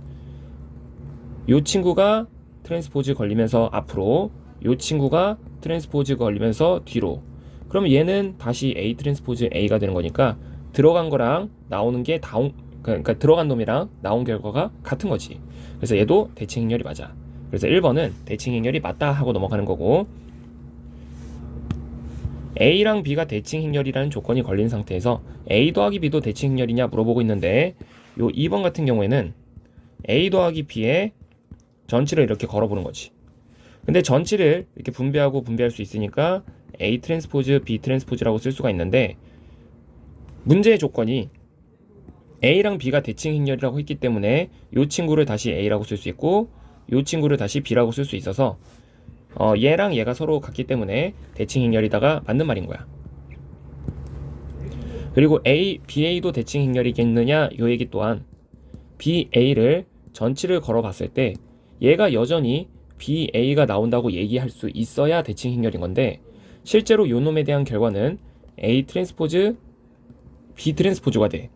이 친구가 트랜스포즈 걸리면서 앞으로, 이 친구가 트랜스포즈 걸리면서 뒤로, 그러면 얘는 다시 A 트랜스포즈 A가 되는 거니까 들어간 거랑 나오는 게 그러니까 들어간 놈이랑 나온 결과가 같은 거지. 그래서 얘도 대칭 행렬이 맞아. 그래서 1번은 대칭 행렬이 맞다 하고 넘어가는 거고, A랑 B가 대칭 행렬이라는 조건이 걸린 상태에서 A 더하기 B도 대칭 행렬이냐 물어보고 있는데, 요 2번 같은 경우에는 A 더하기 B의 전치를 이렇게 걸어보는 거지. 근데 전치를 이렇게 분배하고 분배할 수 있으니까 A 트랜스포즈 B 트랜스포즈라고 쓸 수가 있는데, 문제의 조건이 A랑 B가 대칭 행렬이라고 했기 때문에 이 친구를 다시 A라고 쓸 수 있고 이 친구를 다시 B라고 쓸 수 있어서 얘랑 얘가 서로 같기 때문에 대칭 행렬이다가 맞는 말인 거야. 그리고 BA도 대칭 행렬이겠느냐 이 얘기 또한, BA를 전치를 걸어봤을 때 얘가 여전히 BA가 나온다고 얘기할 수 있어야 대칭 행렬인 건데, 실제로 요 놈에 대한 결과는 A 트랜스포즈 B 트랜스포즈가 돼.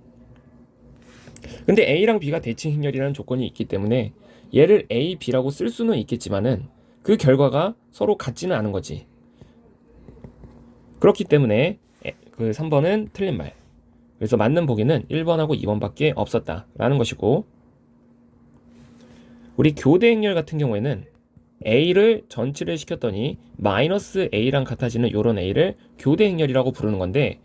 근데 A랑 B가 대칭 행렬이라는 조건이 있기 때문에 얘를 A, B라고 쓸 수는 있겠지만은 그 결과가 서로 같지는 않은 거지. 그렇기 때문에 그 3번은 틀린 말. 그래서 맞는 보기는 1번하고 2번밖에 없었다라는 것이고, 우리 교대 행렬 같은 경우에는 A를 전치를 시켰더니 마이너스 A랑 같아지는 이런 A를 교대 행렬이라고 부르는 건데,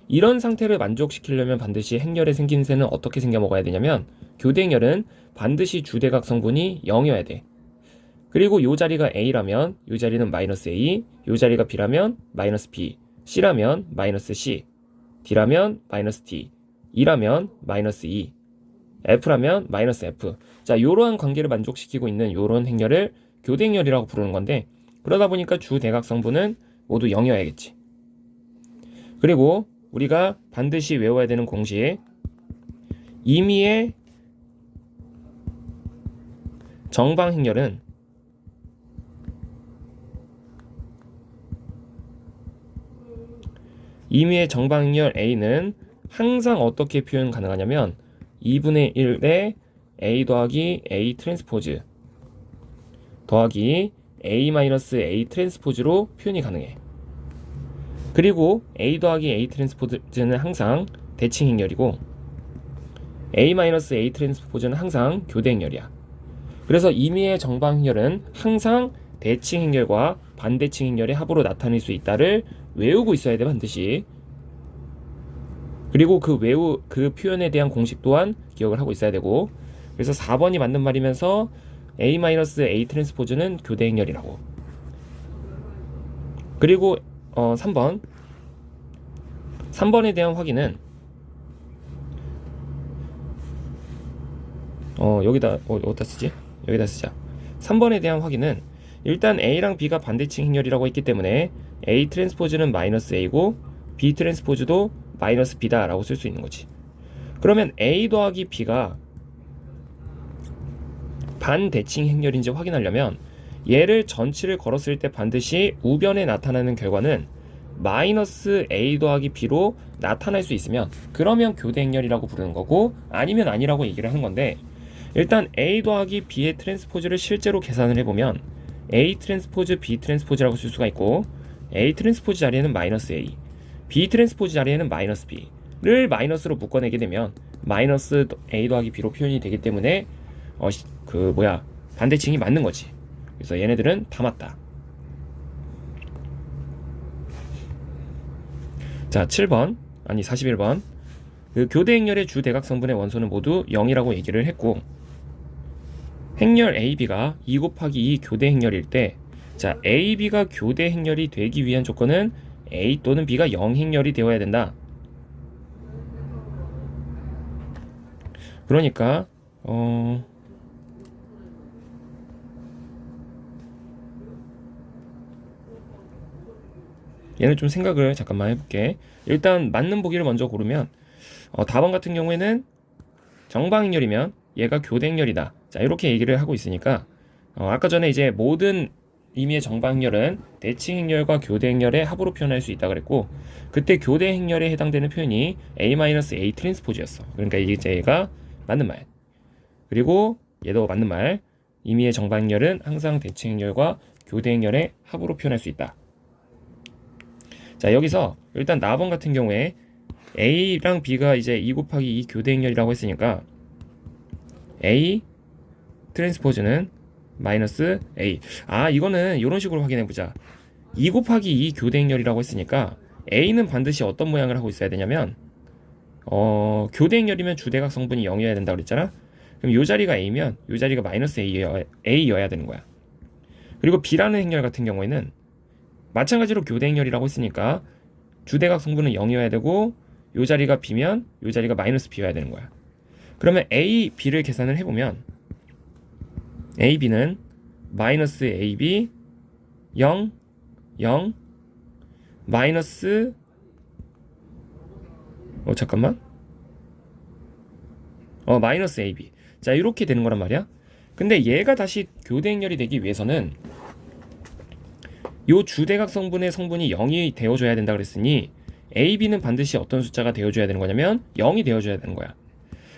이런 상태를 만족시키려면 반드시 행렬의 생김새는 어떻게 생겨 먹어야 되냐면, 교대 행렬은 반드시 주대각 성분이 0이어야 돼. 그리고 요 자리가 A라면 요 자리는 마이너스 A, 요 자리가 B라면 마이너스 B, C라면 마이너스 C, D라면 마이너스 D, E라면 마이너스 E, F라면 마이너스 F. 자, 요러한 관계를 만족시키고 있는 요런 행렬을 교대 행렬이라고 부르는 건데, 그러다 보니까 주대각 성분은 모두 0이어야겠지. 그리고 우리가 반드시 외워야 되는 공식, 임의의 정방 행렬은 임의의 정방행렬 A는 항상 어떻게 표현 가능하냐면 2분의 1의 A 더하기 A 트랜스포즈 더하기 A 마이너스 A 트랜스포즈로 표현이 가능해. 그리고 A 더하기 A 트랜스포즈는 항상 대칭 행렬이고 A 마이너스 A 트랜스포즈는 항상 교대 행렬이야. 그래서 임의의 정방 행렬은 항상 대칭 행렬과 반대칭 행렬의 합으로 나타낼 수 있다를 외우고 있어야 돼, 반드시. 그리고 그 표현에 대한 공식 또한 기억을 하고 있어야 되고. 그래서 4번이 맞는 말이면서 A-A 트랜스포즈는 교대 행렬이라고. 그리고 3번에 대한 확인은 어디다 쓰지? 여기다 쓰자. 3번에 대한 확인은 일단 A랑 B가 반대칭 행렬이라고 했기 때문에 A 트랜스포즈는 마이너스 A고 B 트랜스포즈도 마이너스 B다 라고 쓸 수 있는 거지. 그러면 A 더하기 B가 반대칭 행렬인지 확인하려면 얘를 전치를 걸었을 때 반드시 우변에 나타나는 결과는 마이너스 A 더하기 B로 나타날 수 있으면 그러면 교대 행렬이라고 부르는 거고, 아니면 아니라고 얘기를 하는 건데, 일단 A 더하기 B의 트랜스포즈를 실제로 계산을 해보면 A 트랜스포즈 B 트랜스포즈라고 쓸 수가 있고, A 트랜스포즈 자리에는 마이너스 A, B 트랜스포즈 자리에는 마이너스 B를 마이너스로 묶어내게 되면 마이너스 A 더하기 B로 표현이 되기 때문에 반대칭이 맞는 거지. 그래서 얘네들은 다 맞다. 자, 41번. 그 교대 행렬의 주 대각성분의 원소는 모두 0이라고 얘기를 했고, 행렬 AB가 2 곱하기 2 교대 행렬일 때, 자, AB가 교대 행렬이 되기 위한 조건은 A 또는 B가 0 행렬이 되어야 된다. 그러니까 얘는 좀 생각을 잠깐만 해볼게. 일단 맞는 보기를 먼저 고르면 답안 같은 경우에는 정방행렬이면 얘가 교대행렬이다. 자, 이렇게 얘기를 하고 있으니까 아까 전에 이제 모든 임의의 정방행렬은 대칭행렬과 교대행렬의 합으로 표현할 수 있다 그랬고, 그때 교대행렬에 해당되는 표현이 A-A 트랜스포즈였어. 그러니까 이제 얘가 맞는 말. 그리고 얘도 맞는 말. 임의의 정방행렬은 항상 대칭행렬과 교대행렬의 합으로 표현할 수 있다. 자, 여기서 일단 나번 같은 경우에 A랑 B가 이제 2 곱하기 2 교대 행렬이라고 했으니까 A 트랜스포즈는 마이너스 A. 이거는 이런 식으로 확인해보자. 2 곱하기 2 교대 행렬이라고 했으니까 A는 반드시 어떤 모양을 하고 있어야 되냐면 교대 행렬이면 주대각 성분이 0이어야 된다고 그랬잖아. 그럼 이 자리가 A면 이 자리가 마이너스 A여야 되는 거야. 그리고 B라는 행렬 같은 경우에는 마찬가지로 교대 행렬이라고 했으니까 주대각 성분은 0이어야 되고, 요 자리가 B면 요 자리가 마이너스 B여야 되는 거야. 그러면 A, B를 계산을 해보면 A, B는 마이너스 AB 0, 0 마이너스 마이너스 AB. 자, 이렇게 되는 거란 말이야. 근데 얘가 다시 교대 행렬이 되기 위해서는 요 주대각 성분의 성분이 0이 되어줘야 된다 그랬으니 A, B는 반드시 어떤 숫자가 되어줘야 되는 거냐면 0이 되어줘야 되는 거야.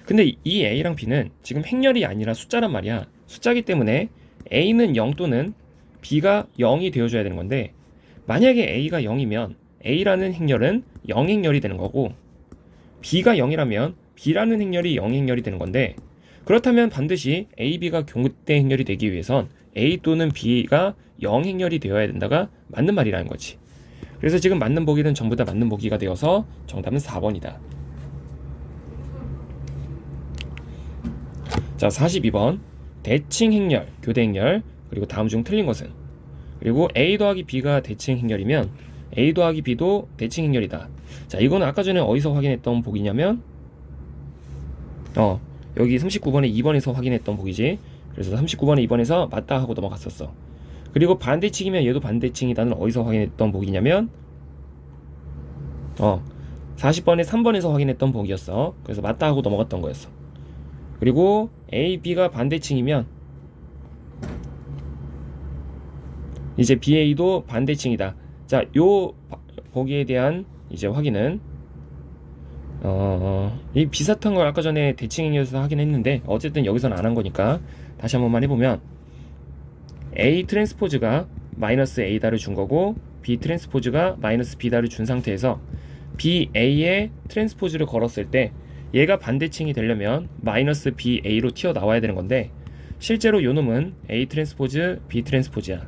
근데 이 A랑 B는 지금 행렬이 아니라 숫자란 말이야. 숫자기 때문에 A는 0 또는 B가 0이 되어줘야 되는 건데, 만약에 A가 0이면 A라는 행렬은 0행렬이 되는 거고, B가 0이라면 B라는 행렬이 0행렬이 되는 건데, 그렇다면 반드시 A, B가 교대 행렬이 되기 위해선 A 또는 B가 0행렬이 되어야 된다가 맞는 말이라는 거지. 그래서 지금 맞는 보기는 전부 다 맞는 보기가 되어서 정답은 4번이다. 자, 42번. 대칭 행렬, 교대 행렬, 그리고 다음 중 틀린 것은? 그리고 A 더하기 B가 대칭 행렬이면 A 더하기 B도 대칭 행렬이다. 자, 이거는 아까 전에 어디서 확인했던 보기냐면 여기 39번에 2번에서 확인했던 보기지. 그래서 39번에 2번에서 맞다 하고 넘어갔었어. 그리고 반대칭이면 얘도 반대칭이다는 어디서 확인했던 보기냐면 40번에 3번에서 확인했던 보기였어. 그래서 맞다 하고 넘어갔던 거였어. 그리고 A, B가 반대칭이면 이제 BA도 반대칭이다. 자, 요 보기에 대한 이제 확인은 이 비슷한 걸 아까 전에 대칭행렬에서 하긴 했는데 어쨌든 여기서는 안 한 거니까 다시 한 번만 해보면 A 트랜스포즈가 마이너스 A다를 준 거고 B 트랜스포즈가 마이너스 B다를 준 상태에서 BA에 트랜스포즈를 걸었을 때 얘가 반대칭이 되려면 마이너스 BA로 튀어나와야 되는 건데 실제로 요 놈은 A 트랜스포즈 B 트랜스포즈야.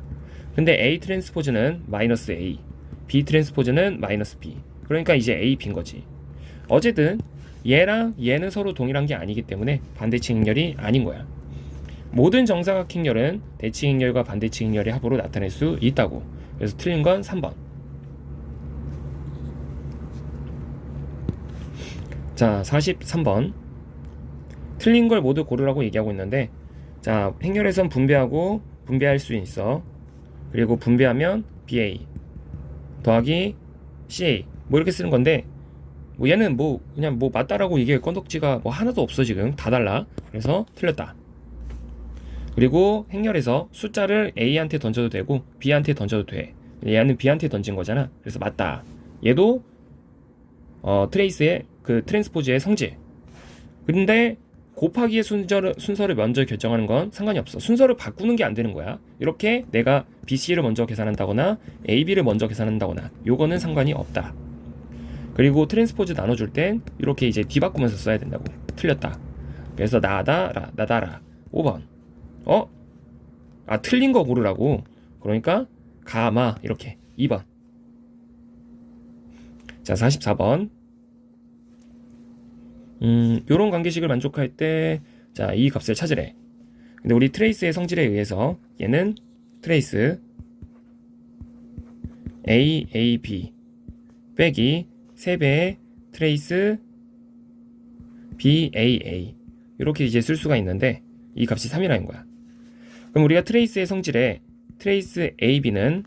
근데 A 트랜스포즈는 마이너스 A, B 트랜스포즈는 마이너스 B. 그러니까 이제 A, B인 거지. 어쨌든 얘랑 얘는 서로 동일한 게 아니기 때문에 반대칭행렬이 아닌 거야. 모든 정사각행렬은 대칭행렬과 반대칭행렬의 합으로 나타낼 수 있다고. 그래서 틀린 건 3번. 자, 43번. 틀린 걸 모두 고르라고 얘기하고 있는데, 자, 행렬에선 분배하고 분배할 수 있어. 그리고 분배하면 BA 더하기 CA 뭐 이렇게 쓰는 건데, 뭐 얘는 뭐 그냥 뭐 맞다라고 이게 건덕지가 뭐 하나도 없어. 지금 다 달라. 그래서 틀렸다. 그리고 행렬에서 숫자를 A한테 던져도 되고 B한테 던져도 돼. 얘는 B한테 던진 거잖아. 그래서 맞다. 얘도 트레이스의 그 트랜스포즈의 성질. 근데 곱하기의 순서를 먼저 결정하는 건 상관이 없어. 순서를 바꾸는 게 안 되는 거야. 이렇게 내가 BC를 먼저 계산한다거나 AB를 먼저 계산한다거나 요거는 상관이 없다. 그리고 트랜스포즈 나눠줄 땐 이렇게 이제 뒤바꾸면서 써야 된다고. 틀렸다. 그래서 나다라 5번. 틀린 거 고르라고. 그러니까 가마 이렇게 2번. 자, 44번. 요런 관계식을 만족할 때, 자, 이 값을 찾으래. 근데 우리 트레이스의 성질에 의해서 얘는 트레이스 A, A, B 빼기 3배의 트레이스 B, A, A 이렇게 이제 쓸 수가 있는데 이 값이 3이라는 거야. 그럼 우리가 트레이스의 성질에 트레이스 AB는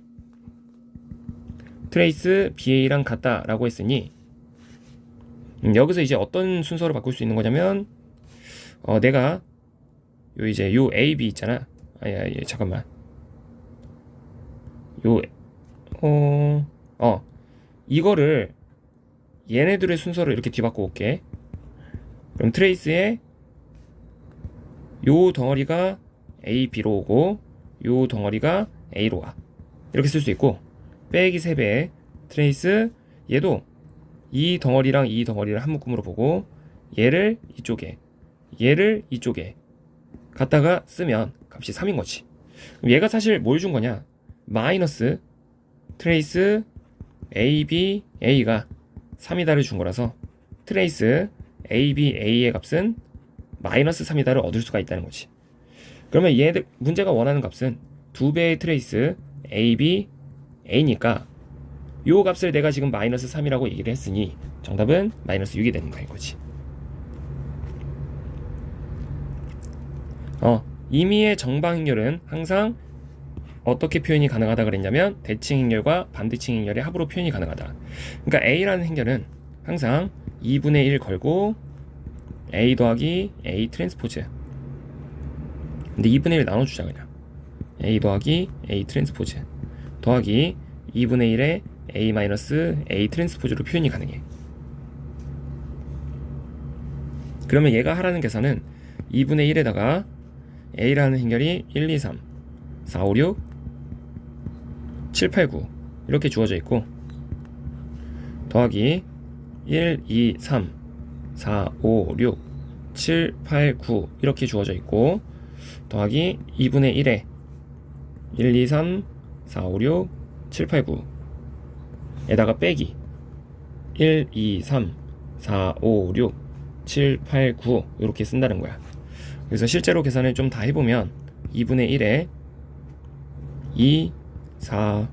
트레이스 BA랑 같다라고 했으니 여기서 이제 어떤 순서로 바꿀 수 있는 거냐면 내가 요 이제 요 AB 있잖아. 잠깐만. 이거를 얘네들의 순서로 이렇게 뒤바꿔 올게. 그럼 트레이스의 요 덩어리가 A, B로 오고 요 덩어리가 A로 와. 이렇게 쓸 수 있고 빼기 3배 트레이스 얘도 이 덩어리랑 이 덩어리를 한 묶음으로 보고 얘를 이쪽에 얘를 이쪽에 갖다가 쓰면 값이 3인 거지. 그럼 얘가 사실 뭘 준 거냐? 마이너스 트레이스 AB, A가 3이다를 준 거라서 트레이스 AB, A의 값은 마이너스 3이다를 얻을 수가 있다는 거지. 그러면 얘들 문제가 원하는 값은 2배의 트레이스 AB, A니까 요 값을 내가 지금 마이너스 3이라고 얘기를 했으니 정답은 마이너스 6이 되는 거야 이거지. 임의의 정방행렬은 항상 어떻게 표현이 가능하다 그랬냐면 대칭행렬과 반대칭행렬의 합으로 표현이 가능하다. 그러니까 A라는 행렬은 항상 2분의 1 걸고 A 더하기 A 트랜스포즈. 근데 2분의 1 나눠주자 그냥. A 더하기 A 트랜스포즈 더하기 2분의 1에 A 마이너스 A 트랜스포즈로 표현이 가능해. 그러면 얘가 하라는 계산은 2분의 1에다가 A라는 행렬이 1, 2, 3, 4, 5, 6, 7, 8, 9 이렇게 주어져 있고 더하기 1, 2, 3, 4, 5, 6, 7, 8, 9 이렇게 주어져 있고 더하기 2분의 1에 1, 2, 3, 4, 5, 6, 7, 8, 9 에다가 빼기 1, 2, 3, 4, 5, 6, 7, 8, 9 이렇게 쓴다는 거야. 그래서 실제로 계산을 좀 다 해보면 2분의 1에 2, 4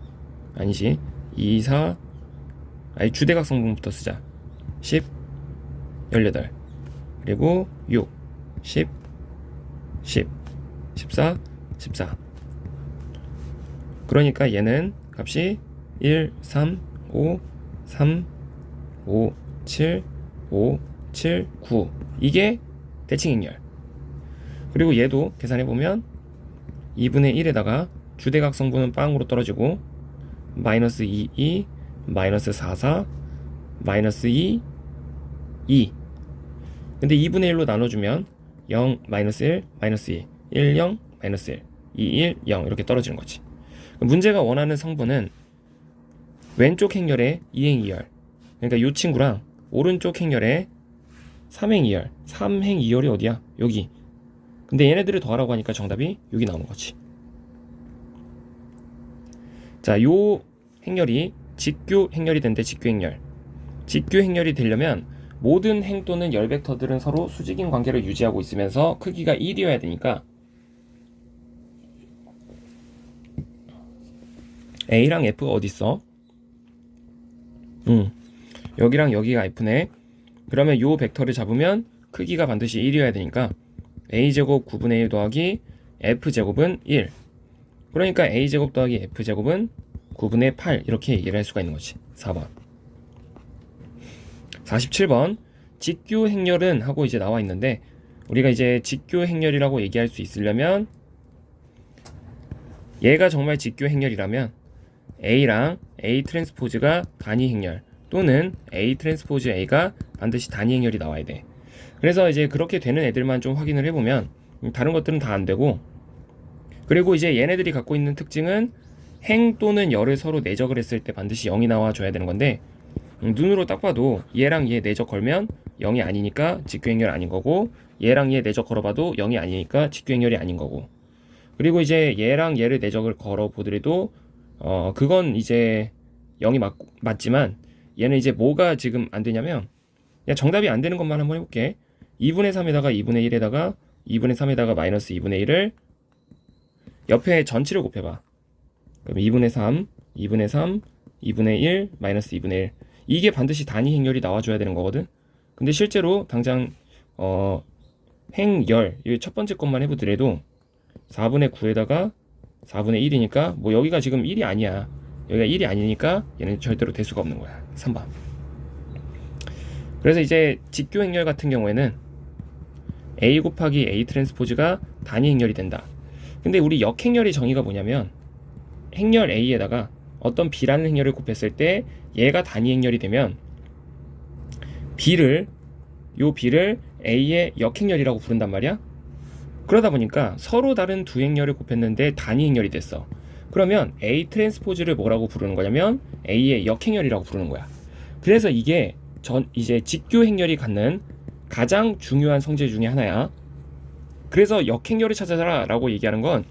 아니지 2, 4 주대각 성분부터 쓰자. 10, 18 그리고 6, 10, 10, 14, 14 그러니까 얘는 값이 1, 3, 5, 3, 5, 7, 5, 7, 9 이게 대칭행렬. 그리고 얘도 계산해보면 2분의 1에다가 주대각 성분은 빵으로 떨어지고 마이너스 2, 2, 마이너스 4, 4, 마이너스 2, 2. 근데 2분의 1로 나눠주면 0, 마이너스 1, 마이너스 2, 1, 0, 마이너스 1, 2, 1, 0 이렇게 떨어지는 거지. 문제가 원하는 성분은 왼쪽 행렬의 2행 2열, 그러니까 이 친구랑 오른쪽 행렬의 3행 2열, 3행 2열이 어디야? 여기. 근데 얘네들을 더하라고 하니까 정답이 여기 나오는 거지. 자, 요 행렬이 직교 행렬이 된대. 직교 행렬. 직교 행렬이 되려면 모든 행 또는 열 벡터들은 서로 수직인 관계를 유지하고 있으면서 크기가 1이어야 되니까 A랑 F가 어디 있어? 여기랑 여기가 F네. 그러면 요 벡터를 잡으면 크기가 반드시 1이어야 되니까 A제곱 9분의 1 더하기 F제곱은 1. 그러니까 A제곱 더하기 F제곱은 9분의 8 이렇게 얘기를 할 수가 있는 거지. 4번. 47번 직교 행렬은 하고 이제 나와 있는데, 우리가 이제 직교 행렬이라고 얘기할 수 있으려면 얘가 정말 직교 행렬이라면 A랑 A 트랜스포즈가 단위 행렬 또는 A 트랜스포즈 A가 반드시 단위 행렬이 나와야 돼. 그래서 이제 그렇게 되는 애들만 좀 확인을 해보면 다른 것들은 다 안 되고, 그리고 이제 얘네들이 갖고 있는 특징은 행 또는 열을 서로 내적을 했을 때 반드시 0이 나와줘야 되는 건데, 눈으로 딱 봐도 얘랑 얘 내적 걸면 0이 아니니까 직교행렬 아닌 거고, 얘랑 얘 내적 걸어봐도 0이 아니니까 직교행렬이 아닌 거고, 그리고 이제 얘랑 얘를 내적을 걸어 보더라도 그건 이제 0이 맞지만 얘는 이제 뭐가 지금 안 되냐면, 그냥 정답이 안 되는 것만 한번 해볼게. 2분의 3에다가 2분의 1에다가 2분의 3에다가 마이너스 2분의 1을 옆에 전치를 곱해봐. 그럼 2분의 3, 2분의 3, 2분의 1, 마이너스 2분의 1. 이게 반드시 단위 행렬이 나와줘야 되는 거거든. 근데 실제로 당장 행열 이 첫 번째 것만 해보더라도 4분의 9에다가 4분의 1이니까 뭐 여기가 지금 1이 아니야. 여기가 1이 아니니까 얘는 절대로 될 수가 없는 거야. 3번. 그래서 이제 직교 행렬 같은 경우에는 A 곱하기 A 트랜스포즈가 단위 행렬이 된다. 근데 우리 역행렬의 정의가 뭐냐면, 행렬 A에다가 어떤 B라는 행렬을 곱했을 때 얘가 단위 행렬이 되면 요 B를 A의 역행렬이라고 부른단 말이야. 그러다 보니까 서로 다른 두 행렬을 곱했는데 단위 행렬이 됐어. 그러면 A 트랜스포즈를 뭐라고 부르는 거냐면 A의 역행렬이라고 부르는 거야. 그래서 이게 이제 직교 행렬이 갖는 가장 중요한 성질 중에 하나야. 그래서 역행렬을 찾아라 라고 얘기하는 건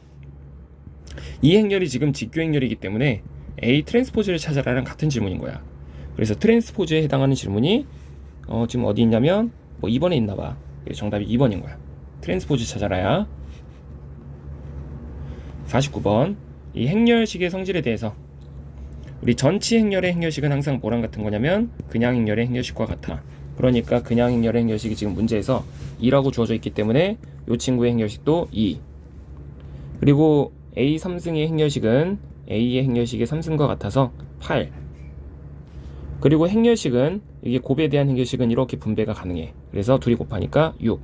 이 행렬이 지금 직교 행렬이기 때문에 A 트랜스포즈를 찾아라랑 같은 질문인 거야. 그래서 트랜스포즈에 해당하는 질문이 지금 어디 있냐면 뭐 2번에 있나 봐. 정답이 2번인 거야. 트랜스포즈 찾아라야. 49번 이 행렬식의 성질에 대해서, 우리 전치 행렬의 행렬식은 항상 뭐랑 같은 거냐면 그냥 행렬의 행렬식과 같아. 그러니까 그냥 행렬의 행렬식이 지금 문제에서 2라고 주어져 있기 때문에 이 친구의 행렬식도 2. 그리고 A 3승의 행렬식은 A의 행렬식의 3승과 같아서 8. 그리고 행렬식은 이게 곱에 대한 행렬식은 이렇게 분배가 가능해. 그래서 둘이 곱하니까 6.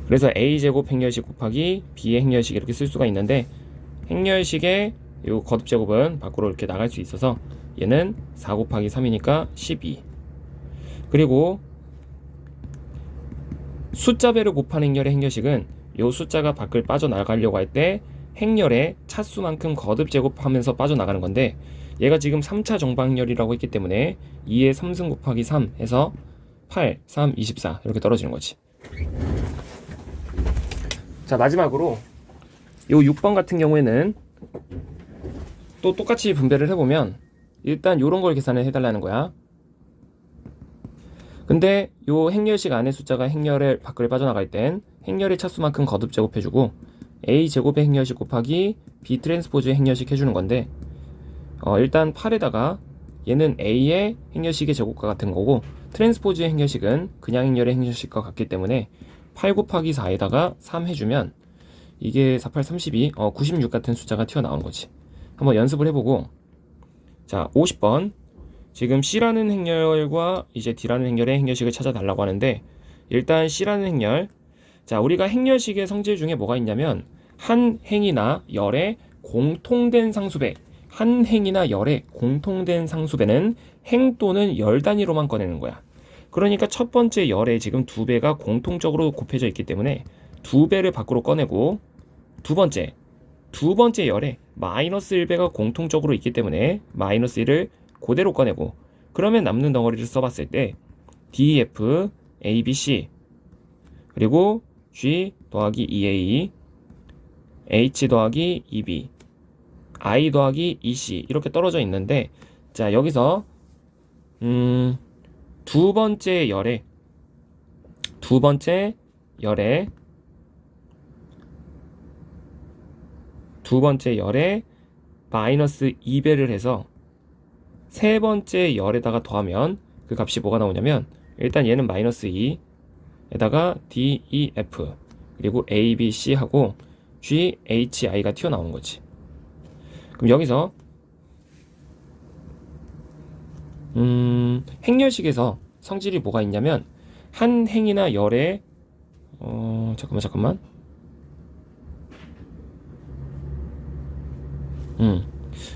그래서 A제곱 행렬식 곱하기 B의 행렬식 이렇게 쓸 수가 있는데, 행렬식의 요 거듭제곱은 밖으로 이렇게 나갈 수 있어서 얘는 4 곱하기 3이니까 12. 그리고 숫자배를 곱한 행렬의 행렬식은 요 숫자가 밖을 빠져나가려고 할 때 행렬의 차수만큼 거듭제곱하면서 빠져나가는 건데, 얘가 지금 3차 정방행렬이라고 했기 때문에 2의 3승 곱하기 3 해서 8, 3, 24 이렇게 떨어지는 거지. 자, 마지막으로 요 6번 같은 경우에는 또 똑같이 분배를 해보면 일단 요런 걸 계산을 해달라는 거야. 근데 요 행렬식 안의 숫자가 행렬의 밖을 빠져나갈 땐 행렬의 차수만큼 거듭 제곱해주고 A 제곱의 행렬식 곱하기 B 트랜스포즈의 행렬식 해주는 건데, 일단 8에다가 얘는 A의 행렬식의 제곱과 같은 거고 트랜스포즈의 행렬식은 그냥 행렬의 행렬식과 같기 때문에 8 곱하기 4에다가 3 해주면 이게 4, 8, 32, 96 같은 숫자가 튀어나오는 거지. 한번 연습을 해보고, 자 50번 지금 C라는 행렬과 이제 D라는 행렬의 행렬식을 찾아달라고 하는데, 일단 C라는 행렬, 자 우리가 행렬식의 성질 중에 뭐가 있냐면 한 행이나 열의 공통된 상수배, 한 행이나 열의 공통된 상수배는 행 또는 열 단위로만 꺼내는 거야. 그러니까 첫 번째 열에 지금 두 배가 공통적으로 곱해져 있기 때문에 두 배를 밖으로 꺼내고, 두 번째 열에 마이너스 1배가 공통적으로 있기 때문에 마이너스 1을 그대로 꺼내고, 그러면 남는 덩어리를 써봤을 때 DF, ABC, 그리고 G 더하기 EA, H 더하기 EB, I 더하기 EC 이렇게 떨어져 있는데, 자 여기서 두 번째 열에 마이너스 2배를 해서 세 번째 열에다가 더하면 그 값이 뭐가 나오냐면, 일단 얘는 마이너스 2에다가 DEF 그리고 ABC 하고 GHI가 튀어나오는 거지. 그럼 여기서 행렬식에서 성질이 뭐가 있냐면, 한 행이나 열에 잠깐만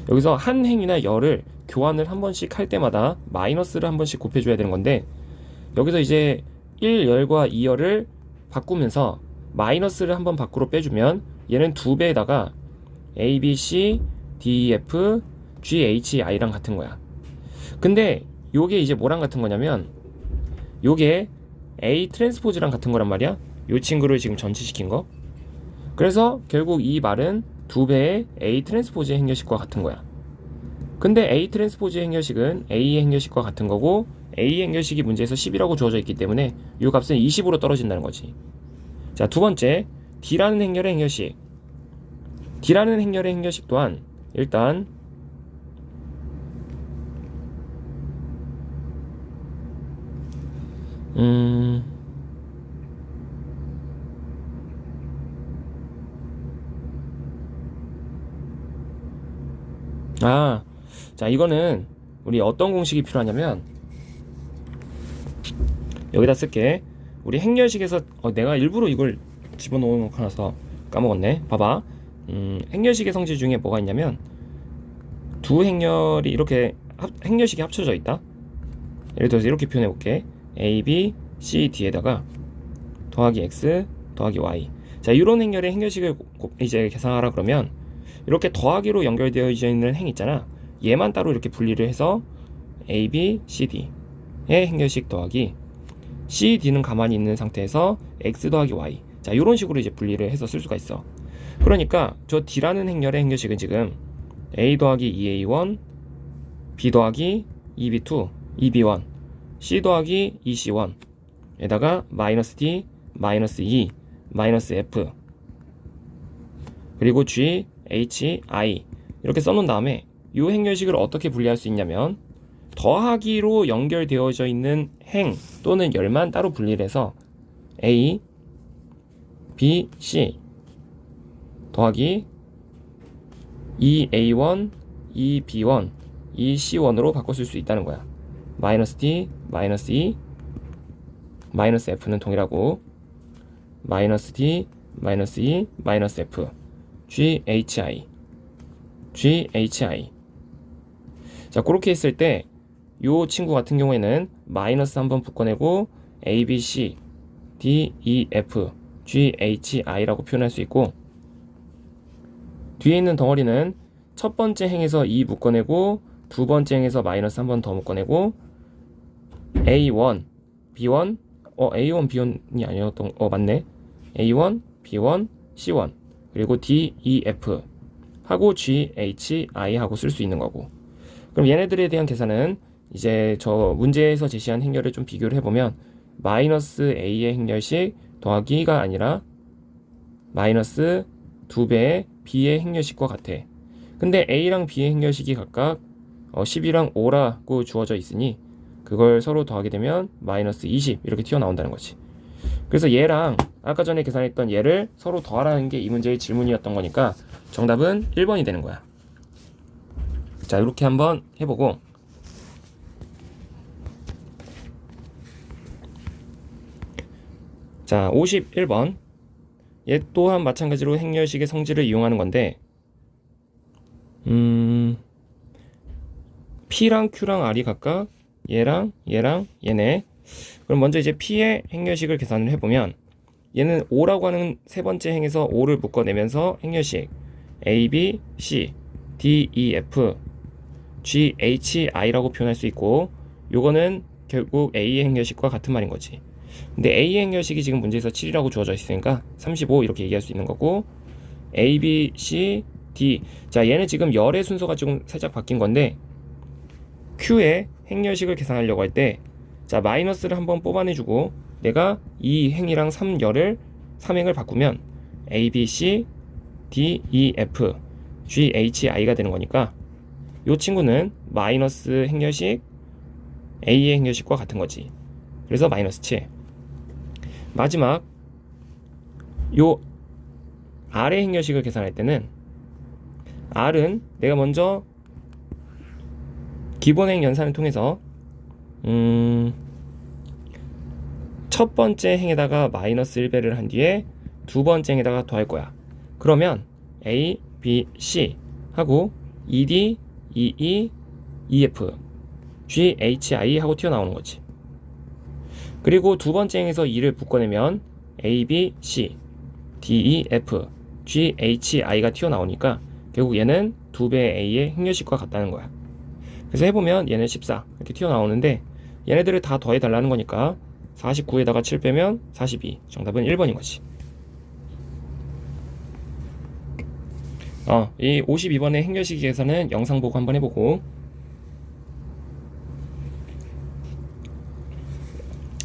여기서 한 행이나 열을 교환을 한 번씩 할 때마다 마이너스를 한 번씩 곱해줘야 되는 건데, 여기서 이제 1열과 2열을 바꾸면서 마이너스를 한 번 밖으로 빼주면 얘는 2배에다가 ABC, DEF, GHI랑 같은 거야. 근데 요게 이제 뭐랑 같은 거냐면, 요게 A 트랜스포즈랑 같은 거란 말이야. 요 친구를 지금 전치시킨 거. 그래서 결국 이 말은 2배의 A 트랜스포즈의 행렬식과 같은 거야. 근데 A 트랜스포즈의 행렬식은 A의 행렬식과 같은 거고, A 행렬식이 문제에서 10이라고 주어져 있기 때문에 이 값은 20으로 떨어진다는 거지. 자, 두 번째 D라는 행렬의 행렬식. D라는 행렬의 행렬식 또한 일단 자 이거는 우리 어떤 공식이 필요하냐면, 여기다 쓸게. 우리 행렬식에서 내가 일부러 이걸 집어넣어놓고 나서 까먹었네. 봐봐. 행렬식의 성질 중에 뭐가 있냐면, 두 행렬이 이렇게 행렬식이 합쳐져 있다. 예를 들어서 이렇게 표현해 볼게. A, B, C, D에다가 더하기 X 더하기 Y. 자, 이런 행렬의 행렬식을 이제 계산하라 그러면, 이렇게 더하기로 연결되어 있는 행 있잖아. 얘만 따로 이렇게 분리를 해서 A, B, C, D의 행렬식 더하기 C, D는 가만히 있는 상태에서 X 더하기 Y. 자, 이런 식으로 이제 분리를 해서 쓸 수가 있어. 그러니까 저 D라는 행렬의 행렬식은 지금 A 더하기 2A1, B 더하기 2B2, 2B1, C 더하기 2C1 에다가 마이너스 D, 마이너스 2, 마이너스 F 그리고 G, H, I 이렇게 써놓은 다음에 이 행렬식을 어떻게 분리할 수 있냐면, 더하기로 연결되어져 있는 행 또는 열만 따로 분리를 해서 A, B, C 더하기 2A1, 2B1, 2C1으로 바꿔 쓸 수 있다는 거야. 마이너스 D, 마이너스 2, 마이너스 F는 동일하고 마이너스 D, 마이너스 2, 마이너스 F GHI 자, 그렇게 했을 때 요 친구 같은 경우에는 마이너스 한번 묶어내고 A, B, C, D, E, F, G, H, I라고 표현할 수 있고, 뒤에 있는 덩어리는 첫 번째 행에서 2 묶어내고 두 번째 행에서 마이너스 한 번 더 묶어내고 A1, B1, A1, B1이 아니었던, 맞네. A1, B1, C1 그리고 D, E, F 하고 G, H, I 하고 쓸 수 있는 거고. 그럼 얘네들에 대한 계산은 이제 저 문제에서 제시한 행렬을 좀 비교를 해보면, 마이너스 A의 행렬식 더하기가 아니라 마이너스 2배의 B의 행렬식과 같아. 근데 A랑 B의 행렬식이 각각 10이랑 5라고 주어져 있으니 그걸 서로 더하게 되면 마이너스 20 이렇게 튀어나온다는 거지. 그래서 얘랑 아까 전에 계산했던 얘를 서로 더하라는 게 이 문제의 질문이었던 거니까 정답은 1번이 되는 거야. 자, 이렇게 한번 해보고, 자 51번 얘 또한 마찬가지로 행렬식의 성질을 이용하는 건데, P랑 Q랑 R이 각각 얘랑 얘네. 그럼 먼저 이제 P의 행렬식을 계산을 해보면 얘는 O라고 하는 세 번째 행에서 O를 묶어내면서 행렬식 A, B, C, D, E, F, G, H, I라고 표현할 수 있고 요거는 결국 A의 행렬식과 같은 말인 거지. 근데 A의 행렬식이 지금 문제에서 7이라고 주어져 있으니까 35 이렇게 얘기할 수 있는 거고 A, B, C, D. 자, 얘는 지금 열의 순서가 지금 살짝 바뀐 건데 Q의 행렬식을 계산하려고 할 때 자, 마이너스를 한번 뽑아내주고 내가 이 행이랑 3열을 3행을 바꾸면 A, B, C, D, E, F, G, H, I가 되는 거니까 이 친구는 마이너스 행렬식 A의 행렬식과 같은 거지. 그래서 마이너스 7. 마지막 요 R의 행렬식을 계산할 때는 R은 내가 먼저 기본행 연산을 통해서 첫 번째 행에다가 마이너스 1배를 한 뒤에 두 번째 행에다가 더할 거야. 그러면 A, B, C 하고 ED, EE, EF, G, H, I 하고 튀어나오는 거지. 그리고 두 번째 행에서 2를 묶어내면 A, B, C, D, E, F, G, H, I가 튀어나오니까 결국 얘는 2배의 A의 행렬식과 같다는 거야. 그래서 해보면 얘는 14 이렇게 튀어나오는데 얘네들을 다 더해달라는 거니까 49에다가 7 빼면 42. 정답은 1번인 거지. 이 52번의 행렬식 계산은 영상 보고 한번 해보고.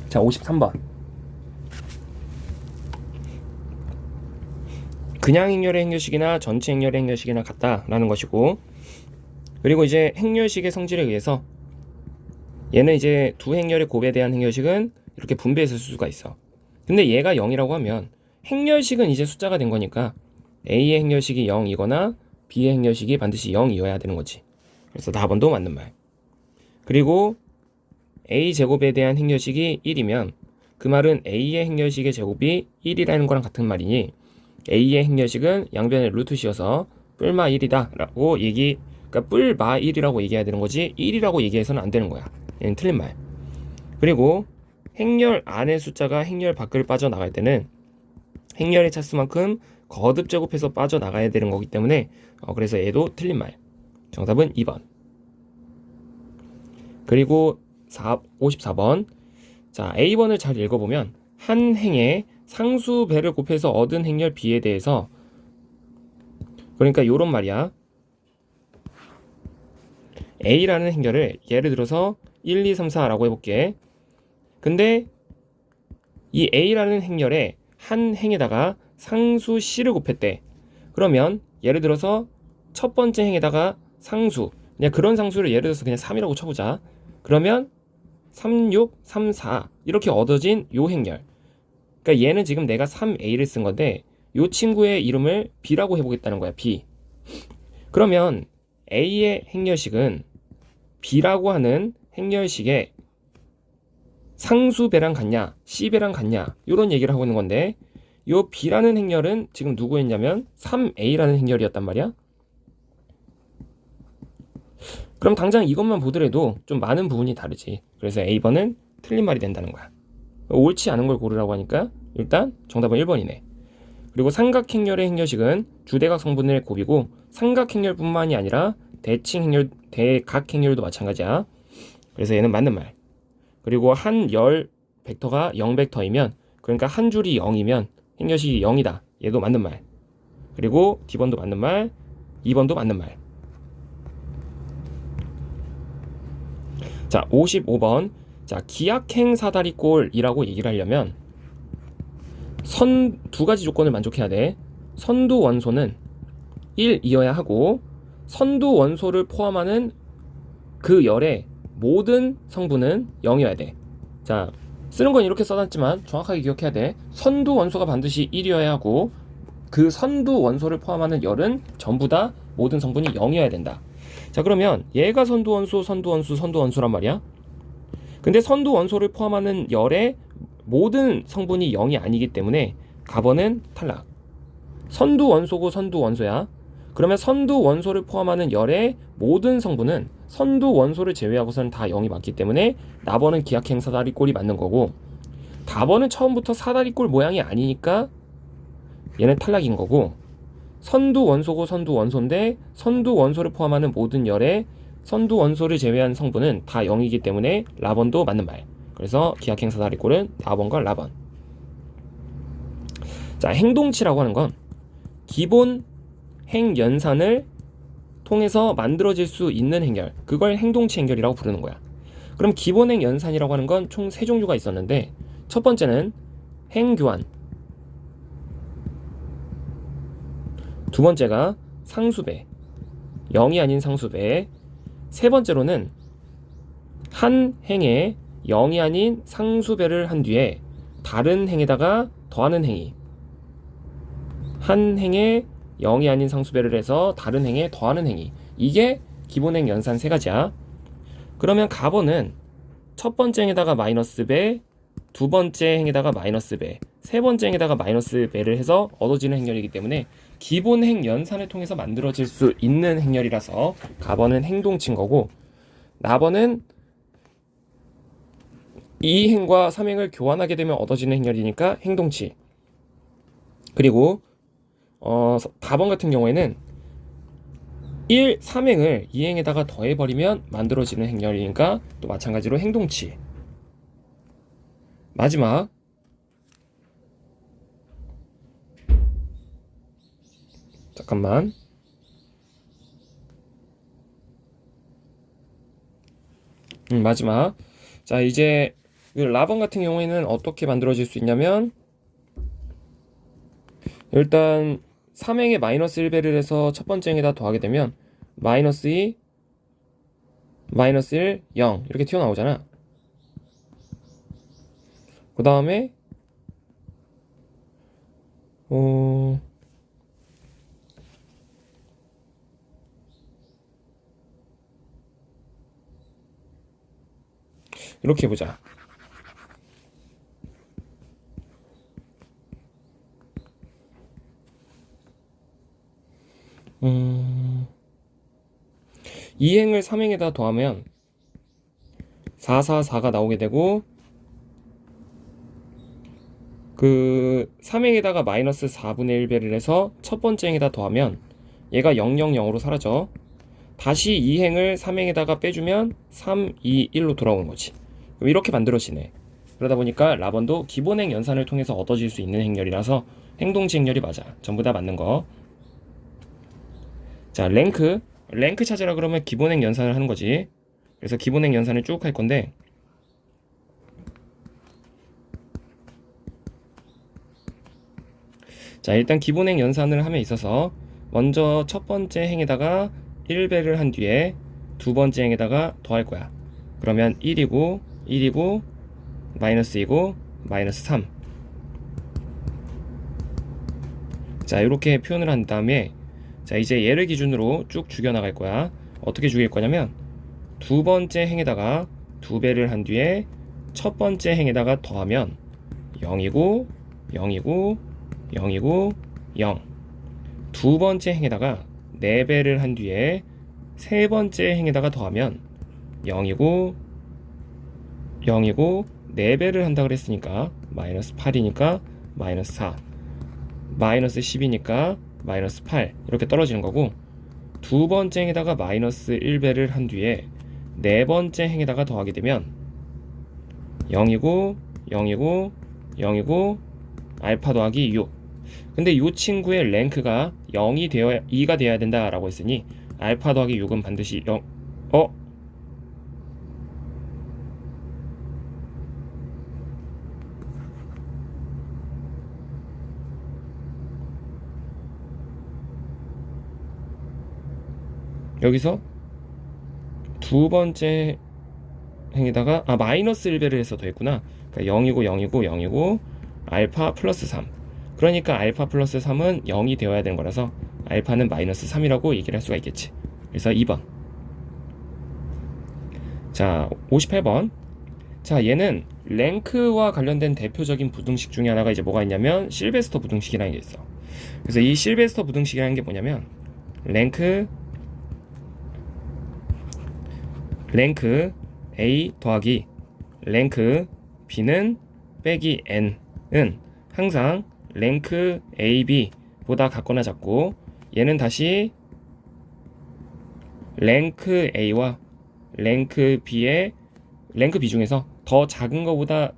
자, 53번. 그냥 행렬의 행렬식이나 전체 행렬의 행렬식이나 같다라는 것이고, 그리고 이제 행렬식의 성질에 의해서 얘는 이제 두 행렬의 곱에 대한 행렬식은 이렇게 분배해서 쓸 수가 있어. 근데 얘가 0이라고 하면 행렬식은 이제 숫자가 된 거니까 A의 행렬식이 0이거나 B의 행렬식이 반드시 0이어야 되는 거지. 그래서 4번도 맞는 말. 그리고 A 제곱에 대한 행렬식이 1이면 그 말은 A의 행렬식의 제곱이 1이라는 거랑 같은 말이니 A의 행렬식은 양변의 루트 씌어서 뿔마 1이다 라고 그러니까 뿔마 1이라고 얘기해야 되는 거지 1이라고 얘기해서는 안 되는 거야. 얘는 틀린 말. 그리고 행렬 안의 숫자가 행렬 밖을 빠져나갈 때는 행렬의 차수만큼 거듭 제곱해서 빠져나가야 되는 거기 때문에 그래서 얘도 틀린 말. 정답은 2번. 그리고 54번. 자, A번을 잘 읽어보면 한 행에 상수 배를 곱해서 얻은 행렬 B에 대해서 그러니까 요런 말이야. A라는 행렬을 예를 들어서 1, 2, 3, 4라고 해볼게. 근데 이 A라는 행렬에 한 행에다가 상수 C를 곱했대. 그러면 예를 들어서 첫 번째 행에다가 상수 그냥 그런 상수를 예를 들어서 그냥 3이라고 쳐보자. 그러면 3, 6, 3, 4 이렇게 얻어진 요 행렬. 그러니까 얘는 지금 내가 3A를 쓴 건데 요 친구의 이름을 B라고 해보겠다는 거야. B. 그러면 A의 행렬식은 B라고 하는 행렬식의 상수배랑 같냐 C배랑 같냐 이런 얘기를 하고 있는 건데 요 B라는 행렬은 지금 누구였냐면 3A라는 행렬이었단 말이야. 그럼 당장 이것만 보더라도 좀 많은 부분이 다르지. 그래서 A번은 틀린 말이 된다는 거야. 옳지 않은 걸 고르라고 하니까 일단 정답은 1번이네. 그리고 삼각행렬의 행렬식은 주대각 성분의 곱이고 삼각행렬뿐만이 아니라 대칭행렬, 대각행렬도 마찬가지야. 그래서 얘는 맞는 말. 그리고 한 열 벡터가 0벡터이면 그러니까 한 줄이 0이면 행렬식이 0이다. 얘도 맞는 말. 그리고 D번도 맞는 말, 2번도 맞는 말. 자, 55번. 자, 기악행 사다리꼴이라고 얘기를 하려면 두 가지 조건을 만족해야 돼. 선두 원소는 1이어야 하고 선두 원소를 포함하는 그 열의 모든 성분은 0이어야 돼. 자, 쓰는 건 이렇게 써놨지만 정확하게 기억해야 돼. 선두 원소가 반드시 1이어야 하고 그 선두 원소를 포함하는 열은 전부 다 모든 성분이 0이어야 된다. 자, 그러면 얘가 선두 원소, 선두 원소, 선두 원소란 말이야. 근데 선두 원소를 포함하는 열의 모든 성분이 0이 아니기 때문에 가번은 탈락. 선두 원소고 선두 원소야. 그러면 선두 원소를 포함하는 열의 모든 성분은 선두 원소를 제외하고서는 다 0이 맞기 때문에 나번은 기하행 사다리꼴이 맞는 거고, 다번은 처음부터 사다리꼴 모양이 아니니까 얘는 탈락인 거고, 선두 원소고 선두 원소인데 선두 원소를 포함하는 모든 열의 선두 원소를 제외한 성분은 다 0이기 때문에 라번도 맞는 말. 그래서 기하행 사다리꼴은 라번과 라번. 자, 행동치라고 하는 건 기본 행연산을 통해서 만들어질 수 있는 행렬, 그걸 행동치 행렬이라고 부르는 거야. 그럼 기본 행연산이라고 하는 건 총 3종류가 있었는데, 첫 번째는 행교환, 두 번째가 상수배, 0이 아닌 상수배, 세 번째로는 한 행에 0이 아닌 상수배를 한 뒤에 다른 행에다가 더하는 행위. 한 행에 0이 아닌 상수배를 해서 다른 행에 더하는 행위. 이게 기본행 연산 3가지야. 그러면 가번은 첫 번째 행에다가 마이너스 배, 두 번째 행에다가 마이너스 배, 세 번째 행에다가 마이너스 배를 해서 얻어지는 행렬이기 때문에 기본행 연산을 통해서 만들어질 수 있는 행렬이라서 가번은 행동치인 거고, 나번은 이 행과 3행을 교환하게 되면 얻어지는 행렬이니까 행동치. 그리고 다번 같은 경우에는 3행을 2행에다가 더해버리면 만들어지는 행렬이니까 또 마찬가지로 행동치. 마지막 잠깐만. 마지막. 자, 이제 라번 같은 경우에는 어떻게 만들어질 수 있냐면, 일단 3행에 마이너스 1배를 해서 첫 번째 행에다 더하게 되면 마이너스 2, 마이너스 1, 0 이렇게 튀어나오잖아. 그 다음에 이렇게 해보자. 이 행을 3행에다 더하면 4, 4, 4가 나오게 되고, 그 3행에다가 마이너스 4분의 1배를 해서 첫 번째 행에다 더하면 얘가 0, 0, 0으로 사라져. 다시 2행을 3행에다가 빼주면 3, 2, 1로 돌아오는 거지. 이렇게 만들어지네. 그러다 보니까 라번도 기본행 연산을 통해서 얻어질 수 있는 행렬이라서 행동치 행렬이 맞아. 전부 다 맞는 거. 자, 랭크 찾으라 그러면 기본행 연산을 하는 거지. 그래서 기본행 연산을 쭉 할 건데, 자, 일단 기본행 연산을 함에 있어서 먼저 첫 번째 행에다가 1배를 한 뒤에 두 번째 행에다가 더할 거야. 그러면 1이고 1이고 마이너스 2고 마이너스 3. 자, 이렇게 표현을 한 다음에, 자, 이제 얘를 기준으로 쭉 죽여나갈 거야. 어떻게 죽일 거냐면, 두 번째 행에다가 2배를 한 뒤에 첫 번째 행에다가 더하면 0이고 0이고 0이고 0. 두 번째 행에다가 4배를 한 뒤에 세 번째 행에다가 더하면 0이고 0이고 4배를 한다 그랬으니까 마이너스 8이니까 마이너스 4, 마이너스 10이니까 마이너스 8 이렇게 떨어지는 거고, 두 번째 행에다가 마이너스 1배를 한 뒤에 네 번째 행에다가 더하게 되면 0이고 0이고 0이고 알파 더하기 6. 근데 이 친구의 랭크가 2가 되어야 된다라고 했으니 알파 더하기 6은 반드시 0. 여기서 두 번째 행에다가 마이너스 1배를 해서 더했구나. 그러니까 0이고 0이고 0이고 알파 플러스 3. 그러니까 알파 플러스 3은 0이 되어야 되는 거라서 알파는 마이너스 3이라고 얘기를 할 수가 있겠지. 그래서 2번. 자, 58번. 자, 얘는 랭크와 관련된 대표적인 부등식 중에 하나가 이제 뭐가 있냐면 실베스터 부등식이라는 게 있어. 그래서 이 실베스터 부등식이라는 게 뭐냐면, 랭크 A 더하기 랭크 B는 빼기 N은 항상 랭크 AB 보다 같거나 작고, 얘는 다시 랭크 A와 랭크 B의 랭크 B 중에서 더 작은 거보다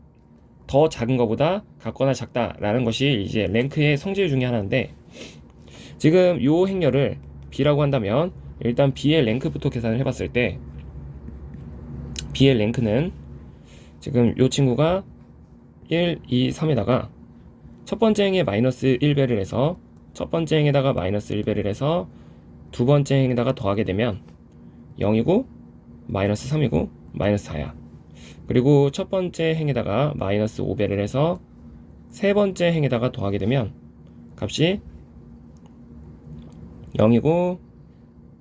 같거나 작다라는 것이 이제 랭크의 성질 중에 하나인데, 지금 요 행렬을 B라고 한다면 일단 B의 랭크부터 계산을 해봤을 때, B의 랭크는 지금 요 친구가 1, 2, 3에다가 첫 번째 행에 마이너스 1배를 해서 첫 번째 행에다가 마이너스 1배를 해서 두 번째 행에다가 더하게 되면 0이고 마이너스 3이고 마이너스 4야. 그리고 첫 번째 행에다가 마이너스 5배를 해서 세 번째 행에다가 더하게 되면 값이 0이고